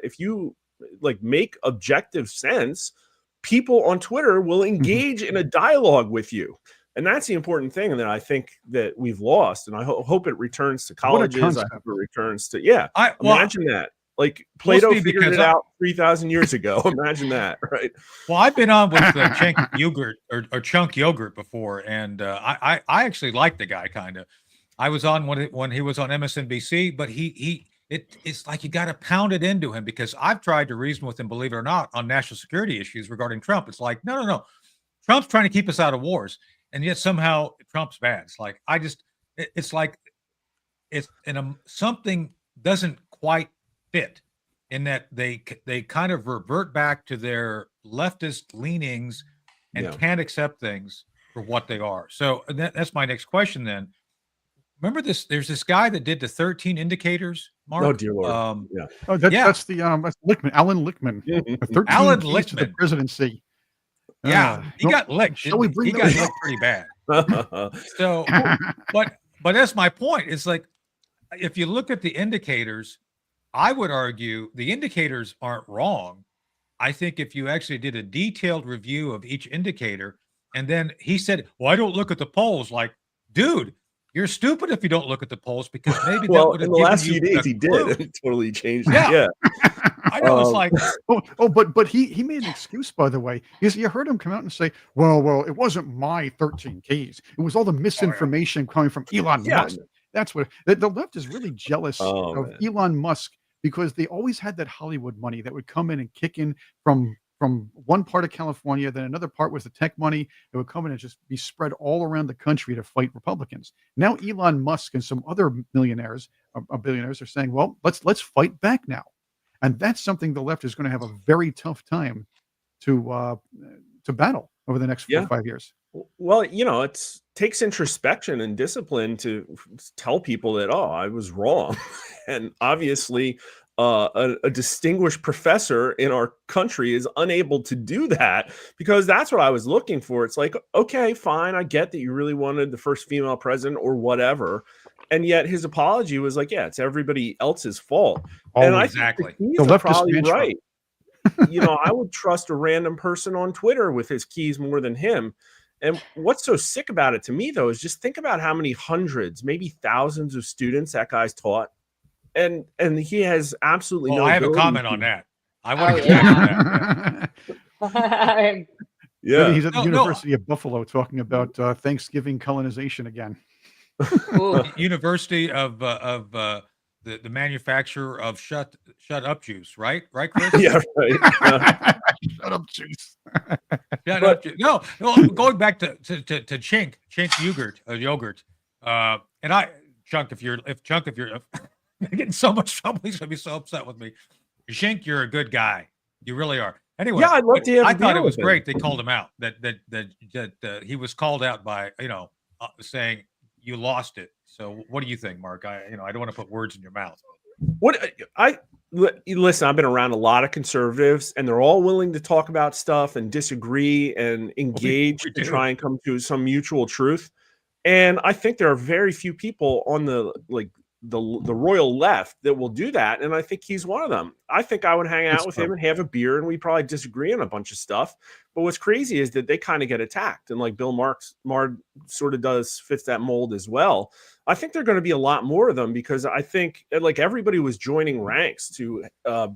if you like make objective sense, people on Twitter will engage in a dialogue with you. And that's the important thing. And that I think that we've lost. And I hope it returns to colleges. I hope it returns to, imagine that. Like Plato figured it out 3,000 years ago. Imagine that, right?
Well, I've been on with Cenk Uygur or Chunk Yogurt before, and I actually like the guy kind of. I was on when he was on MSNBC, but it's like you got to pound it into him, because I've tried to reason with him, believe it or not, on national security issues regarding Trump. It's like, no. Trump's trying to keep us out of wars, and yet somehow Trump's bad. It's like, it's like something doesn't quite fit, in that they kind of revert back to their leftist leanings and can't accept things for what they are. So that's my next question then. Remember this? There's this guy that did the 13 indicators, Mark.
Oh dear Lord!
Oh, that's Lichtman, Alan Lichtman. The 13
Alan
keys to the
Lichtman.
presidency.
Yeah, he got licked.
Shall we bring
he got licked pretty bad. So, but that's my point. It's like, if you look at the indicators, I would argue the indicators aren't wrong. I think if you actually did a detailed review of each indicator, and then he said, well, I don't look at the polls. Like, dude, you're stupid if you don't look at the polls, because maybe
well,
that would have
in the
given
last
you
few days
a
he
clue.
did. It totally changed.
Yeah. I know. It's like,
but he made an excuse, by the way. You heard him come out and say, well, it wasn't my 13 keys. It was all the misinformation coming from Elon Musk. That's what the left is really jealous of Elon Musk, because they always had that Hollywood money that would come in and kick in from one part of California. Then another part was the tech money. It would come in and just be spread all around the country to fight Republicans. Now Elon Musk and some other billionaires are saying, well, let's fight back now. And that's something the left is going to have a very tough time to battle over the next 4 or 5 years.
Well, it takes introspection and discipline to tell people that, I was wrong. And obviously, a distinguished professor in our country is unable to do that, because that's what I was looking for. It's like, okay, fine. I get that you really wanted the first female president or whatever. And yet his apology was like, it's everybody else's fault. And I
exactly.
think the keys are probably right. I would trust a random person on Twitter with his keys more than him. And what's so sick about it to me, though, is just think about how many hundreds, maybe thousands of students that guy's taught. And he has absolutely no.
I have a comment on that. I want to
that.
Yeah. He's at the University of Buffalo talking about Thanksgiving colonization again.
University of the manufacturer of shut up juice, right, Chris?
Yeah, right.
Shut up juice.
No, going back to Chink yogurt, and Chunk, if you're getting so much trouble, he's gonna be so upset with me. Chink, you're a good guy, you really are. Anyway,
yeah, I'd love to have.
I thought it was great they called him out. That he was called out by saying you lost it. So what do you think, Mark? I don't want to put words in your mouth.
Listen, I've been around a lot of conservatives, and they're all willing to talk about stuff and disagree and engage to try and come to some mutual truth. And I think there are very few people on the royal left that will do that. And I think he's one of them. I think I would hang out with him and have a beer, and we probably disagree on a bunch of stuff. But what's crazy is that they kind of get attacked. And like Bill Maher sort of fits that mold as well. I think there are going to be a lot more of them, because I think like everybody was joining ranks to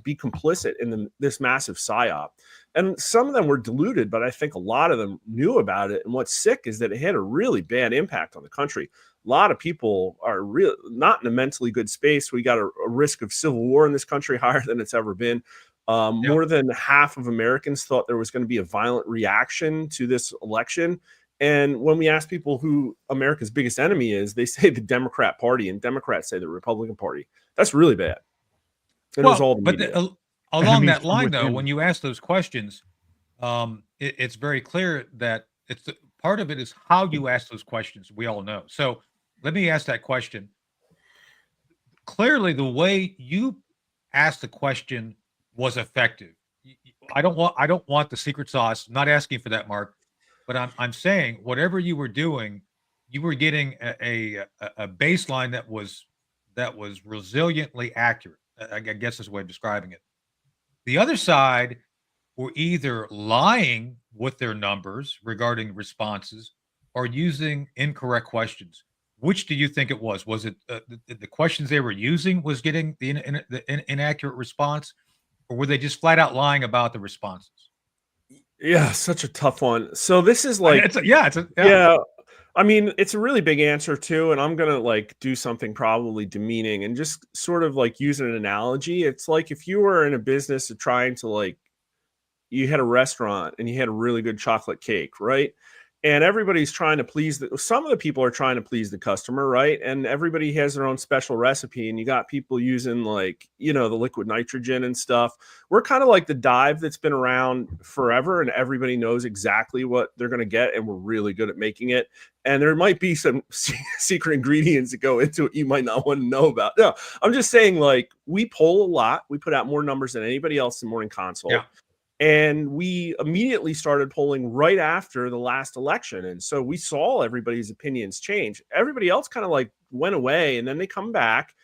be complicit in this massive psyop. And some of them were deluded, but I think a lot of them knew about it. And what's sick is that it had a really bad impact on the country. A lot of people are really not in a mentally good space. We got a risk of civil war in this country higher than it's ever been. More than half of Americans thought there was going to be a violent reaction to this election. And when we ask people who America's biggest enemy is, they say the Democrat Party, and Democrats say the Republican Party. That's really bad.
Along that line, though, when you ask those questions, it's very clear that part of it is how you ask those questions. We all know. So let me ask that question. Clearly, the way you asked the question was effective. I don't want the secret sauce. I'm not asking for that, Mark. But I'm saying whatever you were doing, you were getting a baseline that was resiliently accurate. I guess is a way of describing it. The other side were either lying with their numbers regarding responses or using incorrect questions. Which do you think it was? Was it the questions they were using was getting the inaccurate response, or were they just flat out lying about the responses?
Yeah, such a tough one. So this is like, I mean, it's a really big answer too, and I'm gonna like do something probably demeaning and just sort of like use an analogy. It's like if you were in a business of trying to like you had a restaurant and you had a really good chocolate cake, right? And everybody's trying to please some of the people are trying to please the customer, right? And everybody has their own special recipe. And you got people using like, you know, the liquid nitrogen and stuff. We're kind of like the dive that's been around forever and everybody knows exactly what they're going to get. And we're really good at making it. And there might be some secret ingredients that go into it you might not want to know about. No, I'm just saying, like, we poll a lot. We put out more numbers than anybody else in Morning Consult.
Yeah.
And we immediately started polling right after the last election. And so we saw everybody's opinions change. Everybody else kind of like went away and then they come back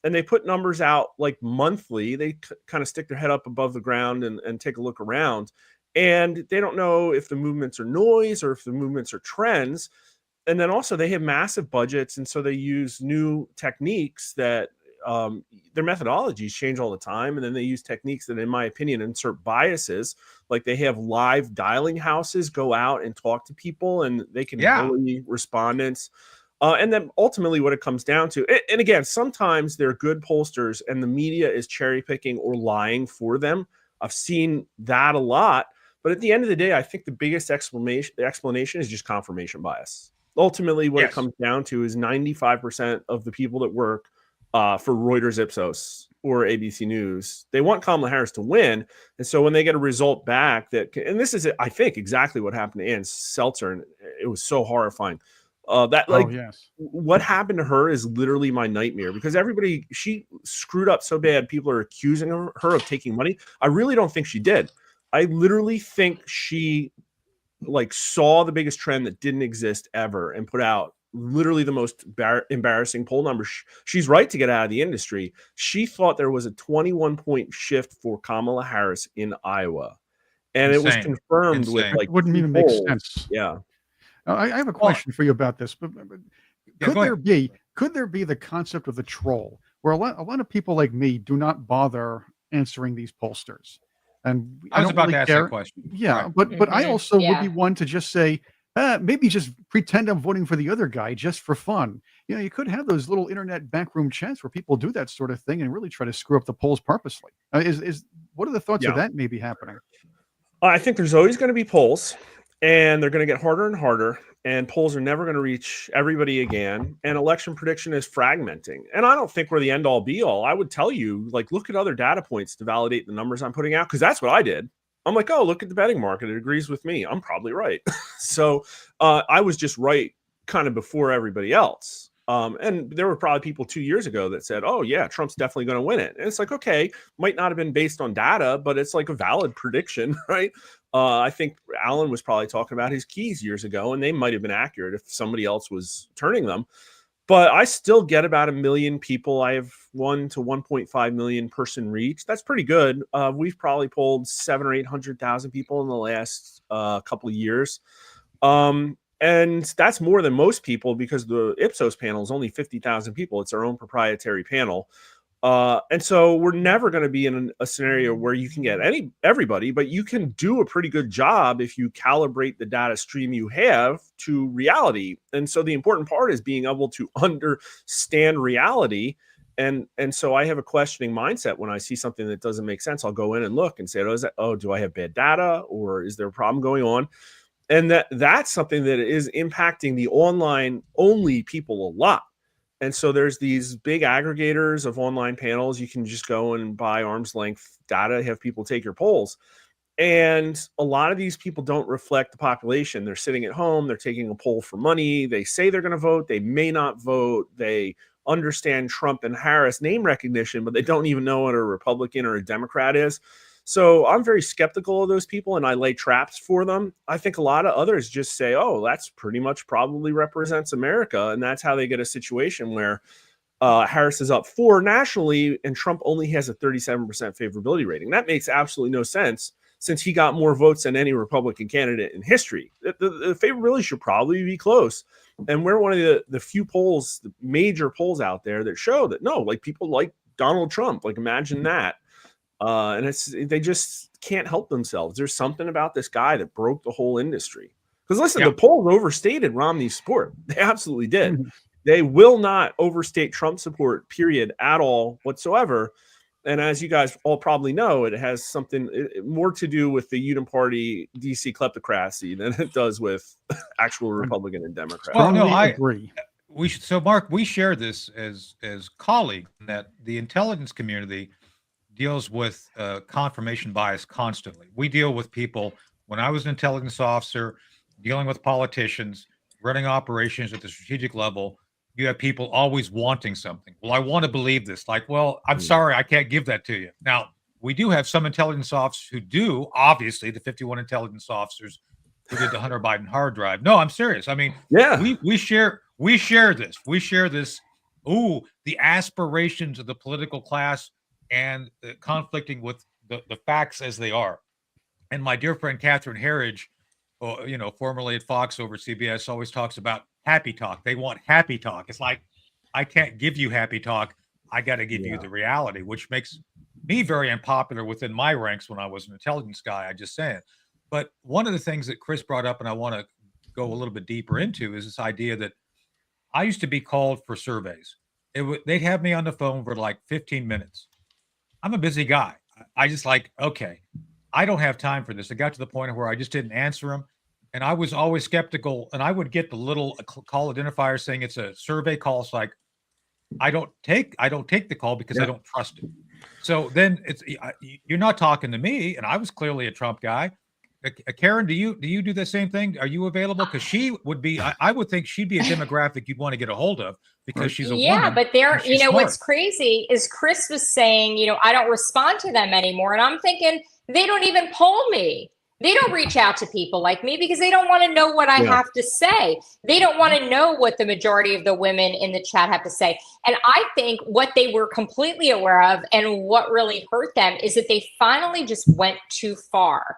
and they put numbers out like monthly. They kind of stick their head up above the ground and take a look around. And they don't know if the movements are noise or if the movements are trends. And then also they have massive budgets. And so they use new techniques that their methodologies change all the time. And then they use techniques that, in my opinion, insert biases. Like they have live dialing houses go out and talk to people and they can bully respondents. And then ultimately what it comes down to, and again, sometimes they're good pollsters and the media is cherry picking or lying for them. I've seen that a lot. But at the end of the day, I think the biggest explanation is just confirmation bias. Ultimately, what it comes down to is 95% of the people that work for Reuters, Ipsos, or ABC News, they want Kamala Harris to win. And so when they get a result back that, and this is, I think, exactly what happened to Ann Seltzer, and it was so horrifying. What happened to her is literally my nightmare because she screwed up so bad. People are accusing her of taking money. I really don't think she did. I literally think she like saw the biggest trend that didn't exist ever and put out literally the most embarrassing poll numbers. She's right to get out of the industry. She thought there was a 21-point shift for Kamala Harris in Iowa. And it was confirmed with like,
it wouldn't even make sense.
Yeah.
I have a question for you about this, but could there be the concept of the troll where a lot of people like me do not bother answering these pollsters? And
I was
don't
about
really
to ask
care.
that question.
Yeah,
Right.
but I also would be one to just say, maybe just pretend I'm voting for the other guy just for fun. You know, you could have those little internet backroom chats where people do that sort of thing and really try to screw up the polls purposely. What are the thoughts of that maybe happening?
I think there's always going to be polls, and they're going to get harder and harder, and polls are never going to reach everybody again. And election prediction is fragmenting. And I don't think we're the end all be all. I would tell you, like, look at other data points to validate the numbers I'm putting out, because that's what I did. I'm like, oh, look at the betting market. It agrees with me. I'm probably right. So I was just right kind of before everybody else. And there were probably people 2 years ago that said, oh, yeah, Trump's definitely going to win it. And it's like, okay, might not have been based on data, but it's like a valid prediction, right? I think Alan was probably talking about his keys years ago, and they might have been accurate if somebody else was turning them. But I still get about 1 million people. I have 1 to 1.5 million person reach. That's pretty good. We've probably polled 700,000 or 800,000 people in the last couple of years. And that's more than most people because the Ipsos panel is only 50,000 people. It's our own proprietary panel. And so we're never going to be in a scenario where you can get everybody, but you can do a pretty good job if you calibrate the data stream you have to reality. And so the important part is being able to understand reality. And so I have a questioning mindset when I see something that doesn't make sense. I'll go in and look and say, do I have bad data, or is there a problem going on? And that's something that is impacting the online only people a lot. And so there's these big aggregators of online panels. You can just go and buy arm's length data, have people take your polls. And a lot of these people don't reflect the population. They're sitting at home. They're taking a poll for money. They say they're going to vote. They may not vote. They understand Trump and Harris name recognition, but they don't even know what a Republican or a Democrat is. So I'm very skeptical of those people, and I lay traps for them. I think a lot of others just say, oh, that's pretty much probably represents America. And that's how they get a situation where Harris is up 4 nationally and Trump only has a 37% favorability rating. That makes absolutely no sense since he got more votes than any Republican candidate in history. The favorability should probably be close. And we're one of the few polls, the major polls out there that show that, no, like people like Donald Trump, like imagine that. And they just can't help themselves. There's something about this guy that broke the whole industry. Because listen,
Yeah.
the polls overstated Romney's support. They absolutely did.
Mhm.
They will not overstate Trump support, period, at all whatsoever. And as you guys all probably know, it has something more to do with the Union Party DC kleptocracy than it does with actual Republican and Democrat.
Well, no,
Strongly agree.
we should, so Mark, we share this as colleagues, that the intelligence community deals with confirmation bias constantly. We deal with people. When I was an intelligence officer dealing with politicians, running operations at the strategic level, you have people always wanting something. Well, I want to believe this. Like, well, I'm sorry, I can't give that to you. Now, we do have some intelligence officers who do, obviously, the 51 intelligence officers who did the Hunter Biden hard drive. No, I'm serious. I mean,
Yeah.
we share this. We share this. Ooh, the aspirations of the political class and conflicting with the facts as they are. And my dear friend Catherine Herridge, formerly at Fox over CBS, always talks about happy talk. They want happy talk. It's like, I can't give you happy talk. I got to give you the reality, which makes me very unpopular within my ranks when I was an intelligence guy. I just saying. But one of the things that Chris brought up, and I want to go a little bit deeper into, is this idea that I used to be called for surveys. They'd have me on the phone for like 15 minutes. I'm a busy guy. I just like, okay, I don't have time for this. It got to the point where I just didn't answer them. And I was always skeptical. And I would get the little call identifier saying it's a survey call. It's like, I don't take the call because I don't trust it. So then you're not talking to me. And I was clearly a Trump guy. Karen, do you do the same thing? Are you available? Because she would be. I would think she'd be a demographic you'd want to get a hold of because she's a woman.
But there,
smart.
what's crazy is Chris was saying, I don't respond to them anymore, and I'm thinking they don't even poll me. They don't reach out to people like me because they don't want to know what I have to say. They don't want to know what the majority of the women in the chat have to say. And I think what they were completely aware of and what really hurt them is that they finally just went too far.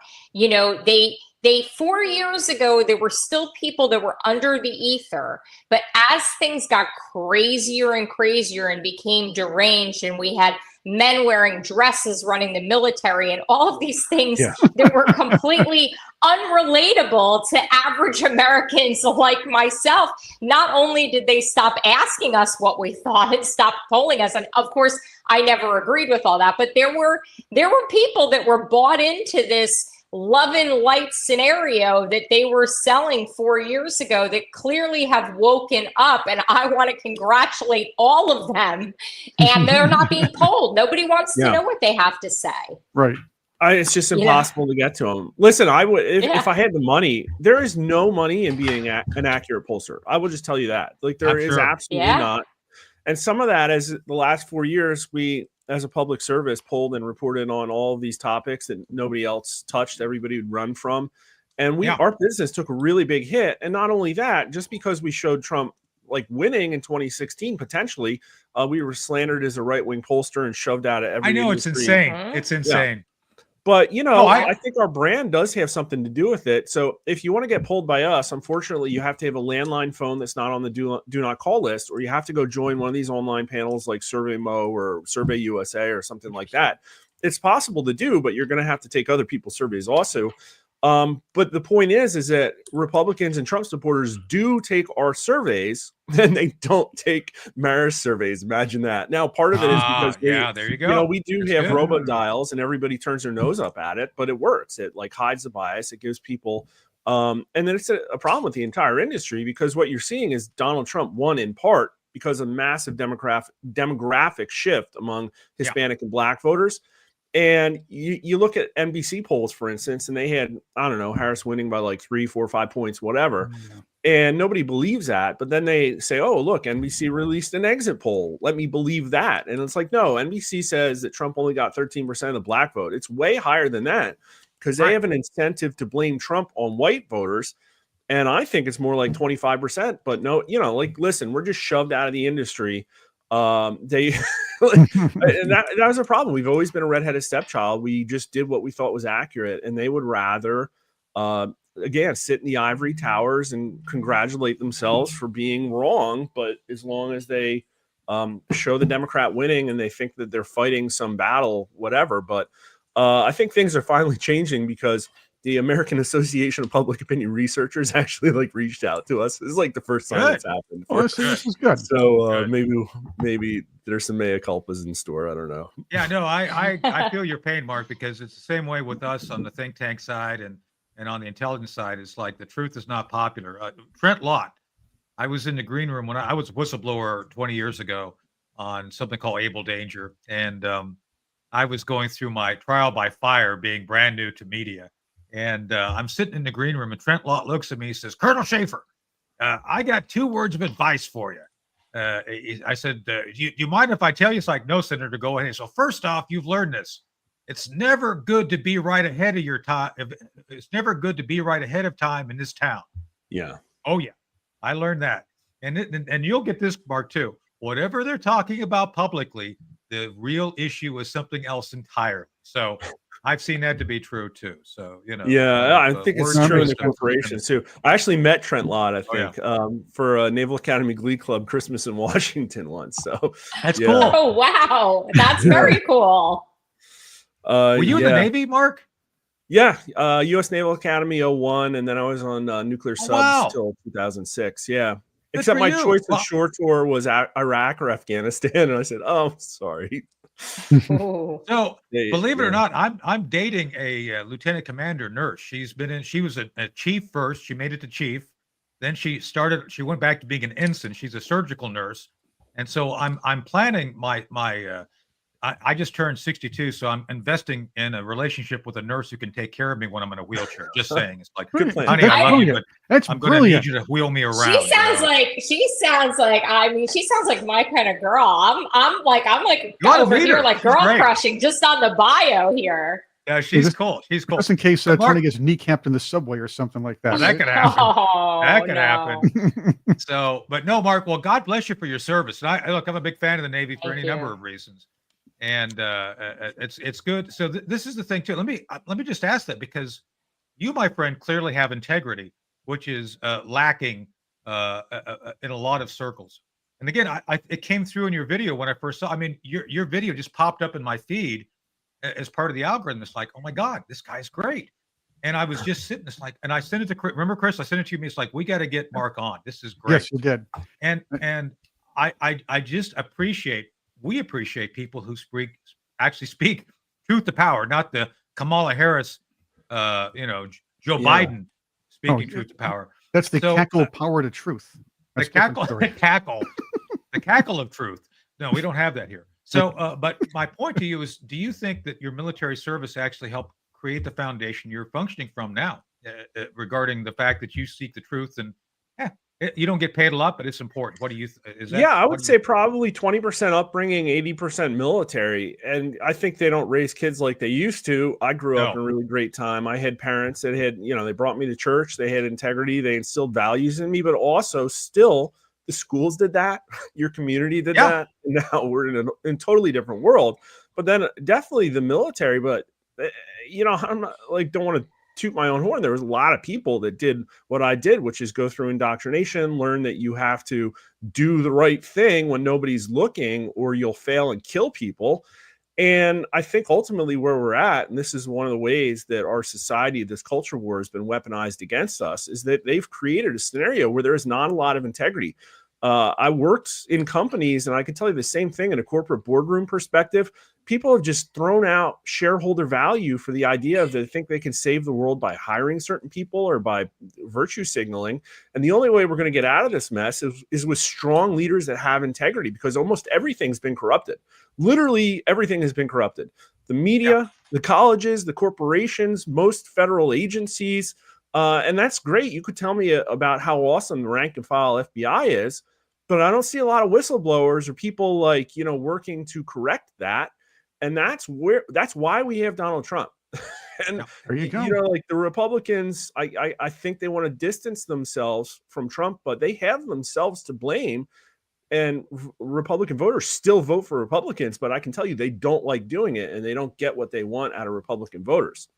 They 4 years ago, there were still people that were under the ether. But as things got crazier and crazier and became deranged, and we had men wearing dresses running the military and all of these things that were completely unrelatable to average Americans like myself, not only did they stop asking us what we thought and stop polling us, and of course I never agreed with all that, but there were people that were bought into this love and light scenario that they were selling 4 years ago that clearly have woken up, and I want to congratulate all of them. And they're not being polled. Nobody wants to know what they have to say.
Right.
It's just impossible to get to them. Listen, I would if I had the money. There is no money in being an accurate pollster. I will just tell you that. Like there is absolutely not. And some of that is the last 4 years we, as a public service, polled and reported on all of these topics that nobody else touched, everybody would run from. And our business took a really big hit. And not only that, just because we showed Trump like winning in 2016, potentially, we were slandered as a right-wing pollster and shoved out of every industry.
It's insane. It's insane.
But, I think our brand does have something to do with it. So if you want to get polled by us, unfortunately, you have to have a landline phone that's not on the do not call list, or you have to go join one of these online panels like SurveyMo or Survey USA or something like that. It's possible to do, but you're going to have to take other people's surveys also. But the point is that Republicans and Trump supporters do take our surveys and they don't take Marist surveys. Imagine that. Now, part of it is because
there you go.
We do have robot dials and everybody turns their nose up at it, but it works. It like hides the bias. It gives people, and then it's a problem with the entire industry because what you're seeing is Donald Trump won in part because of massive demographic shift among Hispanic and Black voters. And you look at NBC polls, for instance, and they had, I don't know, Harris winning by like 3, 4, 5 points, whatever. And nobody believes that. But then they say, oh, look, NBC released an exit poll. Let me believe that. And it's like, no, NBC says that Trump only got 13% of the Black vote. It's way higher than that because they have an incentive to blame Trump on white voters. And I think it's more like 25%. But no, listen, we're just shoved out of the industry. And that was a problem. We've always been a redheaded stepchild. We just did what we thought was accurate, and they would rather again sit in the ivory towers and congratulate themselves for being wrong. But as long as they show the Democrat winning and they think that they're fighting some battle, whatever. But I think things are finally changing because the American Association of Public Opinion Researchers actually like reached out to us. This is like the first time it's happened.
Oh, this is good.
So maybe there's some mea culpas in store. I don't know.
Yeah, no, I feel your pain, Mark, because it's the same way with us on the think tank side and on the intelligence side. It's like the truth is not popular. Trent Lott, I was in the green room when I was a whistleblower 20 years ago on something called Able Danger, and I was going through my trial by fire, being brand new to media, and I'm sitting in the green room, and Trent Lott looks at me and says, "Colonel Shaffer, I got 2 words of advice for you." I said, do you mind if I tell you? It's like, "No, Senator, go ahead." So first off, you've learned this. It's never good to be right ahead of your time. It's never good to be right ahead of time in this town.
Yeah.
Oh, yeah. I learned that. And you'll get this, Mark, too. Whatever they're talking about publicly, the real issue is something else entirely. So I've seen that to be true, too. So,
Yeah, I think it's true in the corporation, too. I actually met Trent Lott, I think, for a Naval Academy Glee Club Christmas in Washington once. So
that's cool.
Oh, wow. That's very cool.
Were you in the Navy, Mark?
Yeah, U.S. Naval Academy 01, and then I was on nuclear subs till 2006. Yeah,
Good
except my
you.
choice of shore tour was Iraq or Afghanistan, and I said, "Oh, sorry."
So, believe it or not, I'm dating a lieutenant commander nurse. She was a chief first. She made it to chief. Then she went back to being an ensign. She's a surgical nurse, and so I'm planning my I just turned 62, so I'm investing in a relationship with a nurse who can take care of me when I'm in a wheelchair. Just saying, it's like,
Good plan.
honey, I love you, but
That's
I'm going to need you to wheel me around.
She sounds like my kind of girl. I'm like over here like girl crushing just on the bio here.
Yeah, she's cool. She's cool.
Just in case Tony gets kneecapped in the subway or something like that.
Well, that could happen.
Oh,
that could happen. So, but no, Mark. Well, God bless you for your service. And I'm a big fan of the Navy for any number of reasons. And it's good. So this is the thing too. Let me just ask that, because you, my friend, clearly have integrity, which is lacking in a lot of circles. And again, it came through in your video when I first saw. I mean, your video just popped up in my feed as part of the algorithm. It's like, oh my God, this guy's great. And I was just sitting. It's like, and I sent it to Chris. Remember, Chris? I sent it to you. It's like, we got to get Mark on. This is great.
Yes, you did.
And I just appreciate. We appreciate people who actually speak truth to power, not the Kamala Harris, Joe Biden speaking truth to power.
That's the cackle power to truth. That's
the cackle of truth. No, we don't have that here. So, but my point to you is, do you think that your military service actually helped create the foundation you're functioning from now, regarding the fact that you seek the truth and you don't get paid a lot, but it's important. What do you?
I would say probably 20% upbringing, 80% military, and I think they don't raise kids like they used to. I grew up in a really great time. I had parents that had, they brought me to church. They had integrity. They instilled values in me, but also still the schools did that. Your community did that. And now we're in a totally different world. But then definitely the military. But I'm not don't want to toot my own horn. There was a lot of people that did what I did, which is go through indoctrination, learn that you have to do the right thing when nobody's looking, or you'll fail and kill people. And I think ultimately where we're at, and this is one of the ways that our society, this culture war, has been weaponized against us, is that they've created a scenario where there is not a lot of integrity. I worked in companies, and I can tell you the same thing in a corporate boardroom perspective. People have just thrown out shareholder value for the idea of they think they can save the world by hiring certain people or by virtue signaling. And the only way we're going to get out of this mess is with strong leaders that have integrity, because almost everything's been corrupted. Literally everything has been corrupted. The media, the colleges, the corporations, most federal agencies. And that's great. You could tell me about how awesome the rank and file FBI is, but I don't see a lot of whistleblowers or people working to correct that. And that's why we have Donald Trump. And
there you go.
The Republicans, I think they want to distance themselves from Trump, but they have themselves to blame. And Republican voters still vote for Republicans, but I can tell you they don't like doing it, and they don't get what they want out of Republican voters.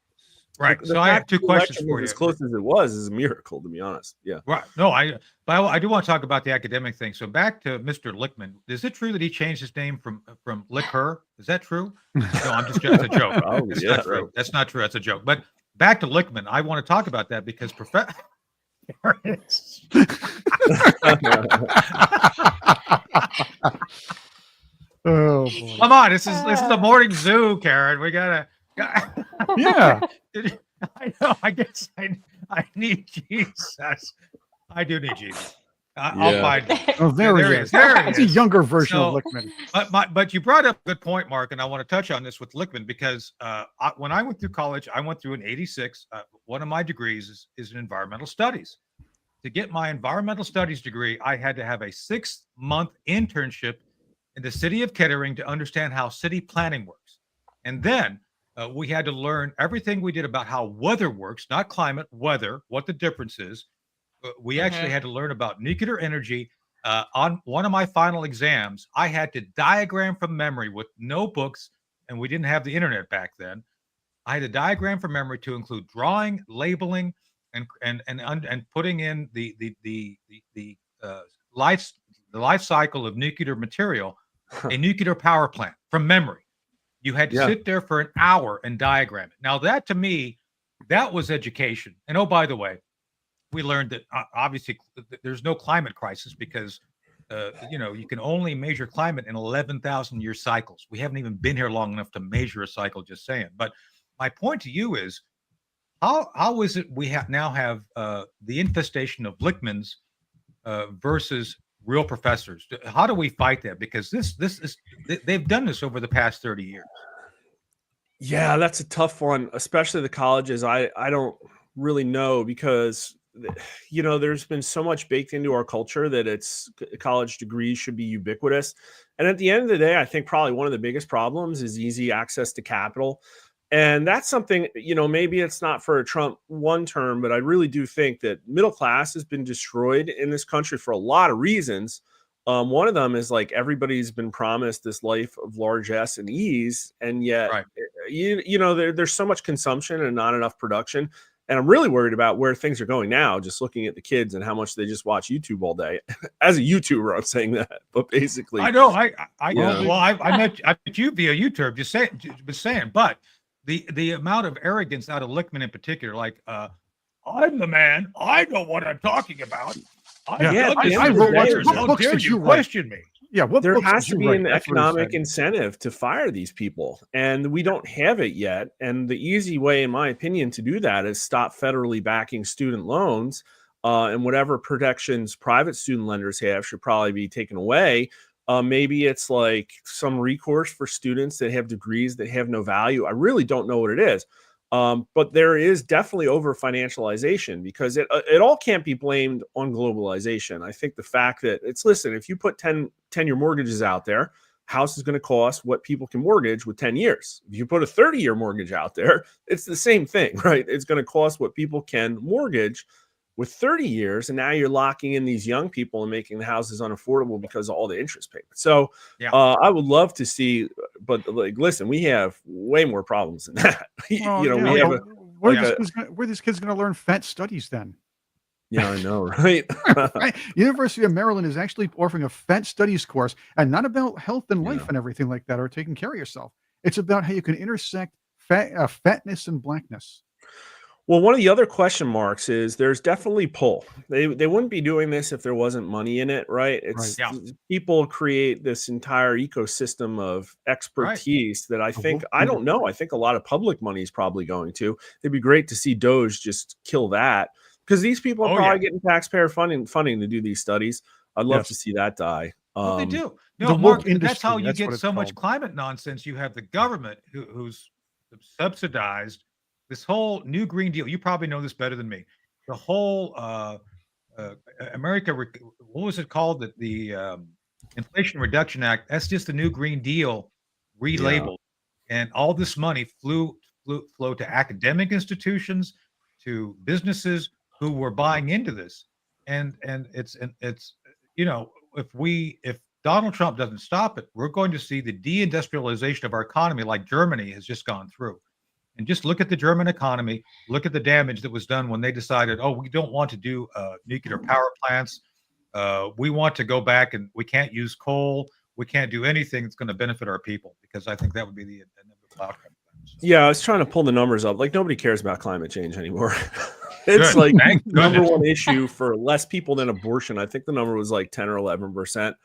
Right. So I have 2 questions for you.
As close as it was is a miracle, to be honest. Yeah.
Right. No, I do want to talk about the academic thing. So back to Mr. Lickman. Is it true that he changed his name from Lick Her? Is that true? No, I'm just it's a joke. That's not true. That's not true. That's a joke. But back to Lichtman. I want to talk about that because
Oh boy.
come on, this is the morning zoo, Karen. We gotta.
Yeah.
I know. I guess I need Jesus. I do need Jesus. I'll find him.
Oh, there he is.
There he
It's a
is.
younger version of
So-
Lichtman.
But you brought up a good point, Mark, and I want to touch on this with Lichtman because when I went through college, I went through in '86. One of my degrees is in environmental studies. To get my environmental studies degree, I had to have a 6-month internship in the city of Kettering to understand how city planning works. And then we had to learn everything we did about how weather works, not climate, weather, what the difference is. We actually had to learn about nuclear energy. On one of my final exams, I had to diagram from memory with no books, and we didn't have the internet back then. I had a diagram from memory to include drawing, labeling, and putting in the life cycle of nuclear material, a nuclear power plant from memory. You had to sit there for an hour and diagram it. Now that to me, that was education. And oh, by the way, we learned that obviously there's no climate crisis because you can only measure climate in 11,000 year cycles. We haven't even been here long enough to measure a cycle, just saying. But my point to you is, how is it we now have the infestation of Lichtmans versus real professors? How do we fight that? Because this is they've done this over the past 30 years.
Yeah, that's a tough one, especially the colleges. I don't really know because there's been so much baked into our culture that college degrees should be ubiquitous. And at the end of the day, I think probably one of the biggest problems is easy access to capital. And that's something, maybe it's not for a Trump one term, but I really do think that middle class has been destroyed in this country for a lot of reasons. One of them is like everybody's been promised this life of largesse and ease. And yet, there's so much consumption and not enough production. And I'm really worried about where things are going now, just looking at the kids and how much they just watch YouTube all day. As a YouTuber, I'm saying that, but basically,
I know. I met you via YouTube. Just saying, but the amount of arrogance out of Lichtman in particular, like I'm the man. I know what I'm talking about.
I wrote what books did you
question me?
Yeah, what
there
books
has
did
to
you
be
write?
an
That's what he
economic
said.
incentive to fire these people, and we don't have it yet. And the easy way, in my opinion, to do that is stop federally backing student loans, and whatever protections private student lenders have should probably be taken away. Maybe it's like some recourse for students that have degrees that have no value. I really don't know what it is. But there is definitely over financialization because it all can't be blamed on globalization. I think the fact that if you put 10-year mortgages out there, house is going to cost what people can mortgage with 10 years. If you put a 30-year mortgage out there, it's the same thing, right? It's going to cost what people can mortgage with 30 years. And now you're locking in these young people and making the houses unaffordable because of all the interest payments. So I would love to see, but listen, we have way more problems than that. We have
where these kids going to learn Fat studies then?
Yeah, I know, right?
Right? University of Maryland is actually offering a Fat studies course, and not about health and life and everything like that, or taking care of yourself. It's about how you can intersect fatness and blackness.
Well, one of the other question marks is there's definitely pull. They wouldn't be doing this if there wasn't money in it, right? People create this entire ecosystem of expertise that I think, I don't know. I think a lot of public money is probably going to. It'd be great to see Doge just kill that because these people are probably getting taxpayer funding to do these studies. I'd love to see that die.
Well, they do.
The
Mark,
woke
that's how you
industry,
get
that's
so
what
much
it's
climate nonsense. You have the government who's subsidized this whole new Green Deal. You probably know this better than me. The whole America, what was it called? The Inflation Reduction Act. That's just the new Green Deal relabeled, and all this money flowed to academic institutions, to businesses who were buying into this, and it's if Donald Trump doesn't stop it, we're going to see the deindustrialization of our economy, like Germany has just gone through. And just look at the German economy. Look at the damage that was done when they decided, oh, we don't want to do nuclear power plants. We want to go back and we can't use coal. We can't do anything that's going to benefit our people, because I think that would be the inevitable outcome.
Yeah, I was trying to pull the numbers up. Like nobody cares about climate change anymore. It's
Good.
like
Thank
number
goodness.
one issue for less people than abortion. I think the number was like 10 or 11%.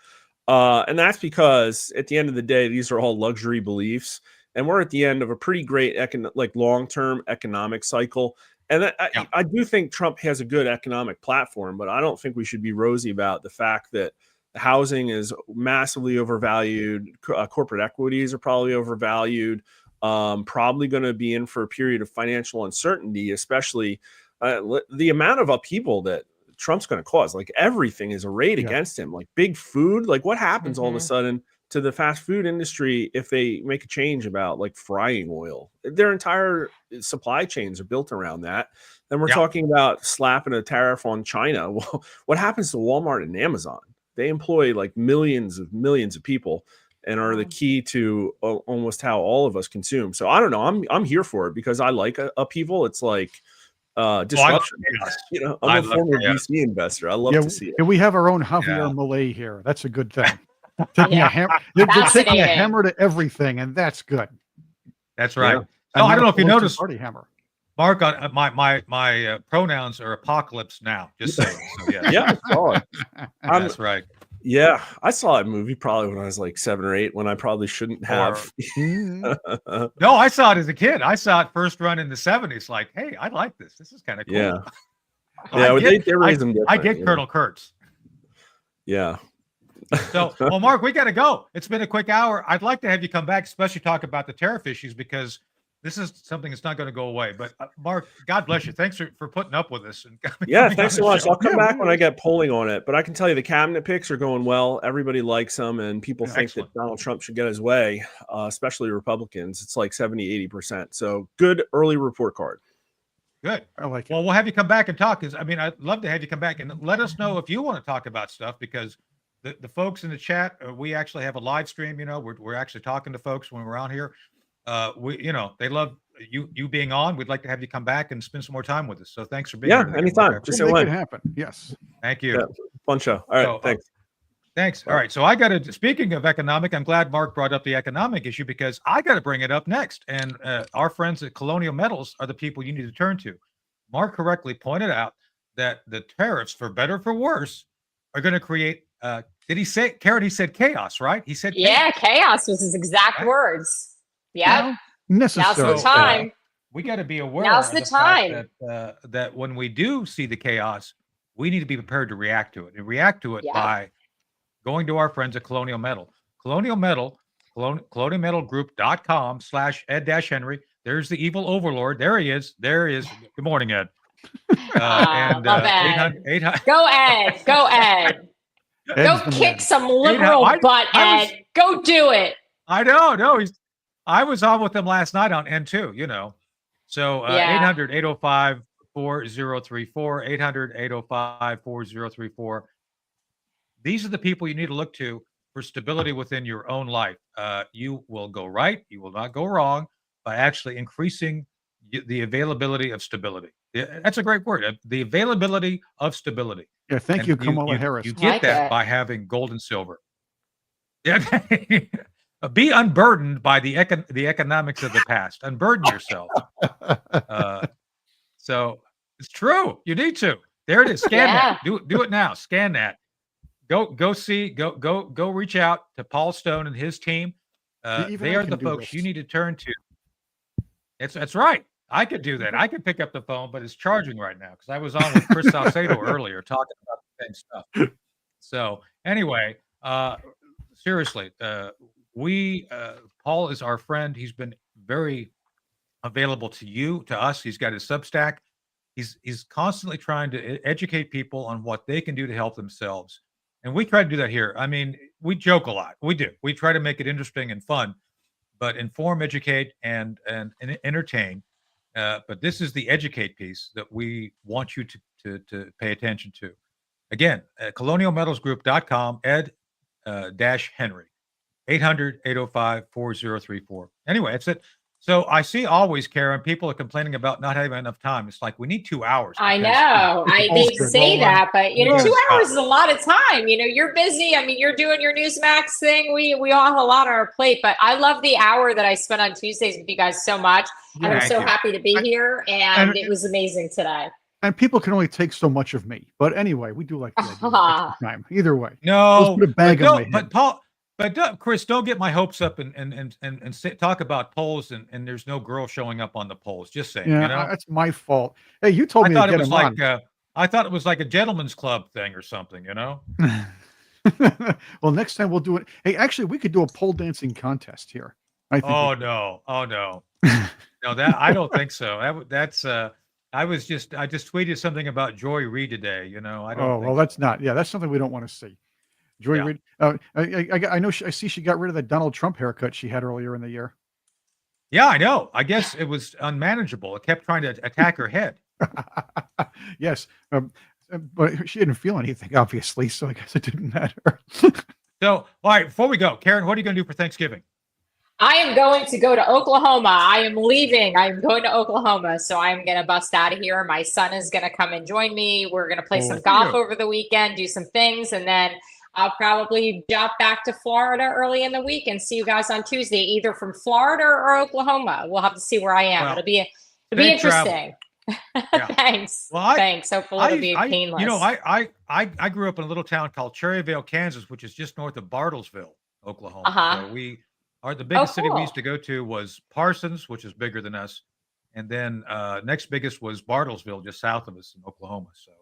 And that's because at the end of the day, these are all luxury beliefs. And we're at the end of a pretty great long-term economic cycle. And
Yeah.
I do think Trump has a good economic platform, but I don't think we should be rosy about the fact that housing is massively overvalued. Corporate equities are probably overvalued. Probably going to be in for a period of financial uncertainty, especially the amount of upheaval that Trump's going to cause. Like everything is arrayed
Yeah.
against him. Like big food. Like what happens all of a
Mhm.
sudden to the fast food industry if they make a change about like frying oil? Their entire supply chains are built around that. Then we're
Yeah.
talking about slapping a tariff on China. Well, what happens to Walmart and Amazon? They employ like millions of people and are the key to almost how all of us consume. So I don't know. I'm here for it because I like upheaval. It's like disruption.
chaos.
You know,
I
I'm a
love
former
chaos.
VC investor. I love
Yeah,
to see it.
yeah, we have our own Javier
Yeah.
Milei here. That's a good thing. Taking
Yeah.
a hammer, they're taking a
Fascinating.
hammer to everything, and that's good.
That's right.
Yeah.
So I
not
don't know
a
if you
Pelosi
noticed,
party hammer.
Mark, on my pronouns are apocalypse now. Just saying. So yeah,
Yeah, I saw it.
that's right.
Yeah, I saw that movie probably when I was like 7 or 8, when I probably shouldn't have.
Mhm.
No, I saw it as a kid. I saw it first run in the 70s. Like, hey, I like this. This is kind of cool.
Yeah.
So
Yeah,
I
they
get,
raised them
I
different,
get
yeah.
Colonel Kurtz.
Yeah.
So, well, Mark, we got to go. It's been a quick hour. I'd like to have you come back, especially talk about the tariff issues, because this is something that's not going to go away. But Mark, God bless you. Thanks for putting up with us. And
Yeah,
coming
thanks
on
so
the
much.
show.
I'll come
Yeah,
back when I get polling on it. But I can tell you the cabinet picks are going well. Everybody likes them, and people think
Excellent.
that Donald Trump should get his way, especially Republicans. It's like 70-80%. So good early report card.
Good.
I like it.
Well, we'll have you come back and talk. Because I mean, I'd love to have you come back and let us know if you want to talk about stuff, because the folks in the chat, we actually have a live stream. You know, we're actually talking to folks when we're on here. They love you being on. We'd like to have you come back and spend some more time with us. So thanks for being
Yeah,
here today,
anytime.
Mark.
Just
We'll
say
make it
when.
happen. Yes.
Thank you.
Yeah, fun show. All right,
So,
thanks.
Thanks. All right. So I got to, speaking of economic, I'm glad Mark brought up the economic issue, because I got to bring it up next. And our friends at Colonial Metals are the people you need to turn to. Mark correctly pointed out that the tariffs, for better or for worse, are going to create, did he say, Karen, he said chaos, right? He said
Yeah,
chaos.
chaos was his exact
Right.
words. Yep.
Well, necessary.
Now's the time.
We got to be aware
Now's
of
the
the
time.
fact that when we do see the chaos, we need to be prepared to react to it, and react to it
Yep.
by going to our friends at Colonial Metal. Colonial Metal, colonialmetalgroup.com/Ed-Henry. There's the evil overlord. There he is. There he is. Good morning, Ed.
Love Ed.
800,
Go Ed. Go Ed. Go
Ed's the
kick
man.
some liberal butt,
I was-
Ed. Go do it.
I know. No, I was on with him last night on N2, you know. So
Yeah.
800-805-4034, 800-805-4034. These are the people you need to look to for stability within your own life. You will go right. You will not go wrong by actually increasing the availability of stability. Yeah, that's a great word. The availability of stability.
Yeah, thank
And
you, Kamala Harris.
You get
Like
that
it.
by having gold and silver. Yeah. Be unburdened by the economics of the past. Unburden yourself. So it's true. You need to. There it is. Scan that. Do it now. Scan that. Go reach out to Paul Stone and his team.
Even
They
I
are
can
the
do
folks
this.
you need to turn to. That's right. I could do that. I could pick up the phone, but it's charging right now because I was on with Chris Salcedo earlier talking about the same stuff. So anyway, seriously, Paul is our friend. He's been very available to us. He's got his Substack. He's constantly trying to educate people on what they can do to help themselves. And we try to do that here. I mean, we joke a lot. We do. We try to make it interesting and fun, but inform, educate, and entertain. But this is the educate piece that we want you to pay attention to. Again, colonialmetalsgroup.com, Ed-Henry, 800-805-4034. Anyway, that's it. So I see always, Karen, people are complaining about not having enough time. It's like we need 2 hours.
I
because
know. They
good.
say that, but
we gotta
2
stop.
hours is a lot of time. You're busy. I mean, you're doing your Newsmax thing. We all have a lot on our plate, but I love the hour that I spent on Tuesdays with you guys so much. And I'm
Thank
so
you.
happy to be here. And it was amazing today.
And people can only take so much of me. But anyway, we do like the idea of extra time. Either way.
No,
Let's put a bag
but
on my
don't, but
head.
Paul, but Chris, don't get my hopes up and talk about polls and there's no girl showing up on the polls. Just saying,
Yeah,
you know.
that's my fault. Hey, you told
I
me to
thought it
get
was
him
like
on.
I thought it was like a gentleman's club thing or something, you know.
Well, next time we'll do it. Hey, actually, we could do a pole dancing contest here. I think.
Oh no, no, that I don't think so. That's I just tweeted something about Joy Reid today. You know, I don't.
Oh, well, that's not. Yeah, that's something we don't want to see. Joy
Yeah.
Reid. I know. I see she got rid of that Donald Trump haircut she had earlier in the year.
Yeah, I know. I guess it was unmanageable. It kept trying to attack her head.
Yes, but she didn't feel anything, obviously. So I guess it didn't matter.
So, all right, before we go, Karen, what are you going to do for Thanksgiving?
I am going to go to Oklahoma. I am leaving. I'm going to Oklahoma. So I'm going to bust out of here. My son is going to come and join me. We're going to play some golf over the weekend, do some things, and then I'll probably jump back to Florida early in the week and see you guys on Tuesday, either from Florida or Oklahoma. We'll have to see where I am.
Well,
it'll be interesting.
Yeah.
Thanks.
Well,
Thanks. Hopefully it'll be painless.
You know, I grew up in a little town called Cherryvale, Kansas, which is just north of Bartlesville, Oklahoma. So the biggest city we used to go to was Parsons, which is bigger than us, and then next biggest was Bartlesville, just south of us in Oklahoma. So.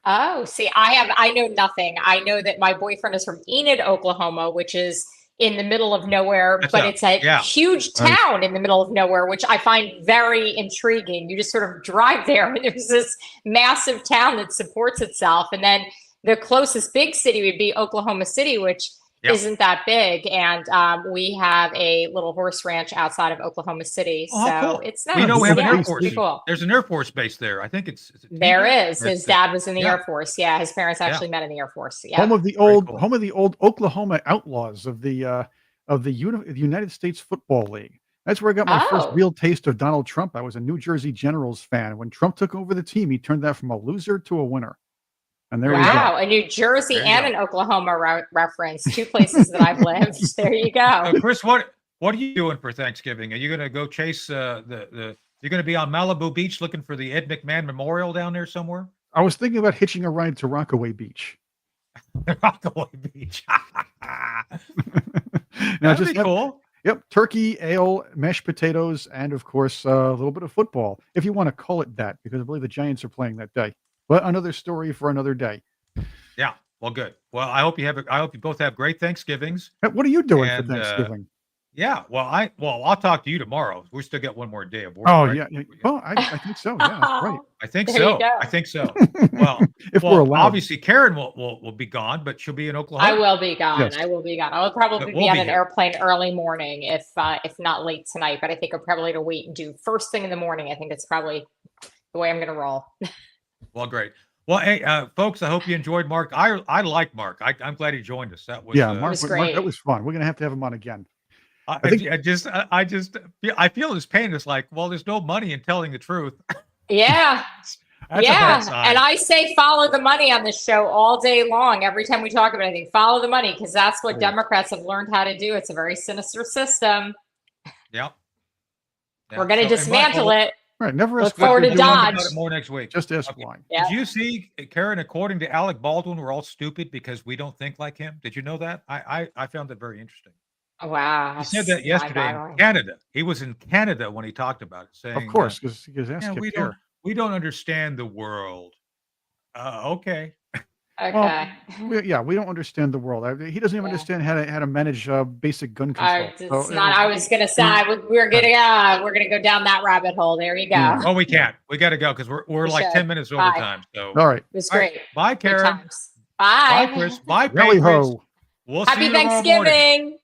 Oh, see, I know nothing. I know that my boyfriend is from Enid, Oklahoma, which is in the middle of nowhere, but it's a huge town in the middle of nowhere, which I find very intriguing. You just sort of drive there and there's this massive town that supports itself. And then the closest big city would be Oklahoma City, which isn't that big. And we have a little horse ranch outside of Oklahoma City. So it's nice.
We know we have an Air Force.
Cool.
There's an Air Force base there. I think it's
there is. His dad was in the Air Force. Yeah, his parents actually met in the Air Force. Yeah.
Home of the old Oklahoma Outlaws of the United States Football League. That's where I got my first real taste of Donald Trump. I was a New Jersey Generals fan. When Trump took over the team, he turned that from a loser to a winner. And there we go.
Wow, a New Jersey and an Oklahoma reference, two places that I've lived. There you go.
Chris, what are you doing for Thanksgiving? Are you going to go chase you're going to be on Malibu Beach looking for the Ed McMahon Memorial down there somewhere?
I was thinking about hitching a ride to Rockaway Beach.
Rockaway Beach.
Now,
That'd be cool.
Yep, turkey, ale, mashed potatoes, and of course a little bit of football, if you want to call it that, because I believe the Giants are playing that day. But another story for another day.
Yeah, well, good. Well, I hope you both have great Thanksgivings.
What are you doing for Thanksgiving?
Yeah, I'll talk to you tomorrow. We still got one more day of work.
Oh,
right?
yeah. Well, I think so. Yeah, that's right.
I think so. I think so. Well,
if we're allowed.
Obviously Karen will be gone, but she'll be in Oklahoma.
I will be gone.
Yes.
I will be gone. I will probably be on an airplane early morning, if not late tonight. But I think I'm probably going to wait and do first thing in the morning. I think it's probably the way I'm going to roll.
Well, great. Well, hey, folks, I hope you enjoyed Mark. I like Mark. I'm glad he joined us. That was
Mark was great. That was fun. We're going to have him on again.
I feel his pain. It's like, well, there's no money in telling the truth.
Yeah. And I say follow the money on this show all day long. Every time we talk about anything, follow the money, because that's what Democrats have learned how to do. It's a very sinister system.
Yep.
We're going to dismantle it.
Right. Never
look forward to Dodge.
More next week.
Just ask why.
Yeah.
Did you see, Karen, according to Alec Baldwin, we're all stupid because we don't think like him? Did you know that? I found that very interesting.
Wow.
He said that yesterday in Canada. He was in Canada when he talked about it, saying,
of course, because
we don't understand the world. Okay.
Okay.
Well, we don't understand the world. He doesn't even understand how to manage basic gun control.
I was gonna say we're gonna go down that rabbit hole. There you go.
Yeah.
Oh, we can't. We got to go because we're like 10 minutes over time. So
all right.
It was great.
Bye, Karen.
Bye.
Bye, Chris. Bye,
Rally
Patriots.
ho.
We'll see
Happy
you tomorrow morning.
Thanksgiving.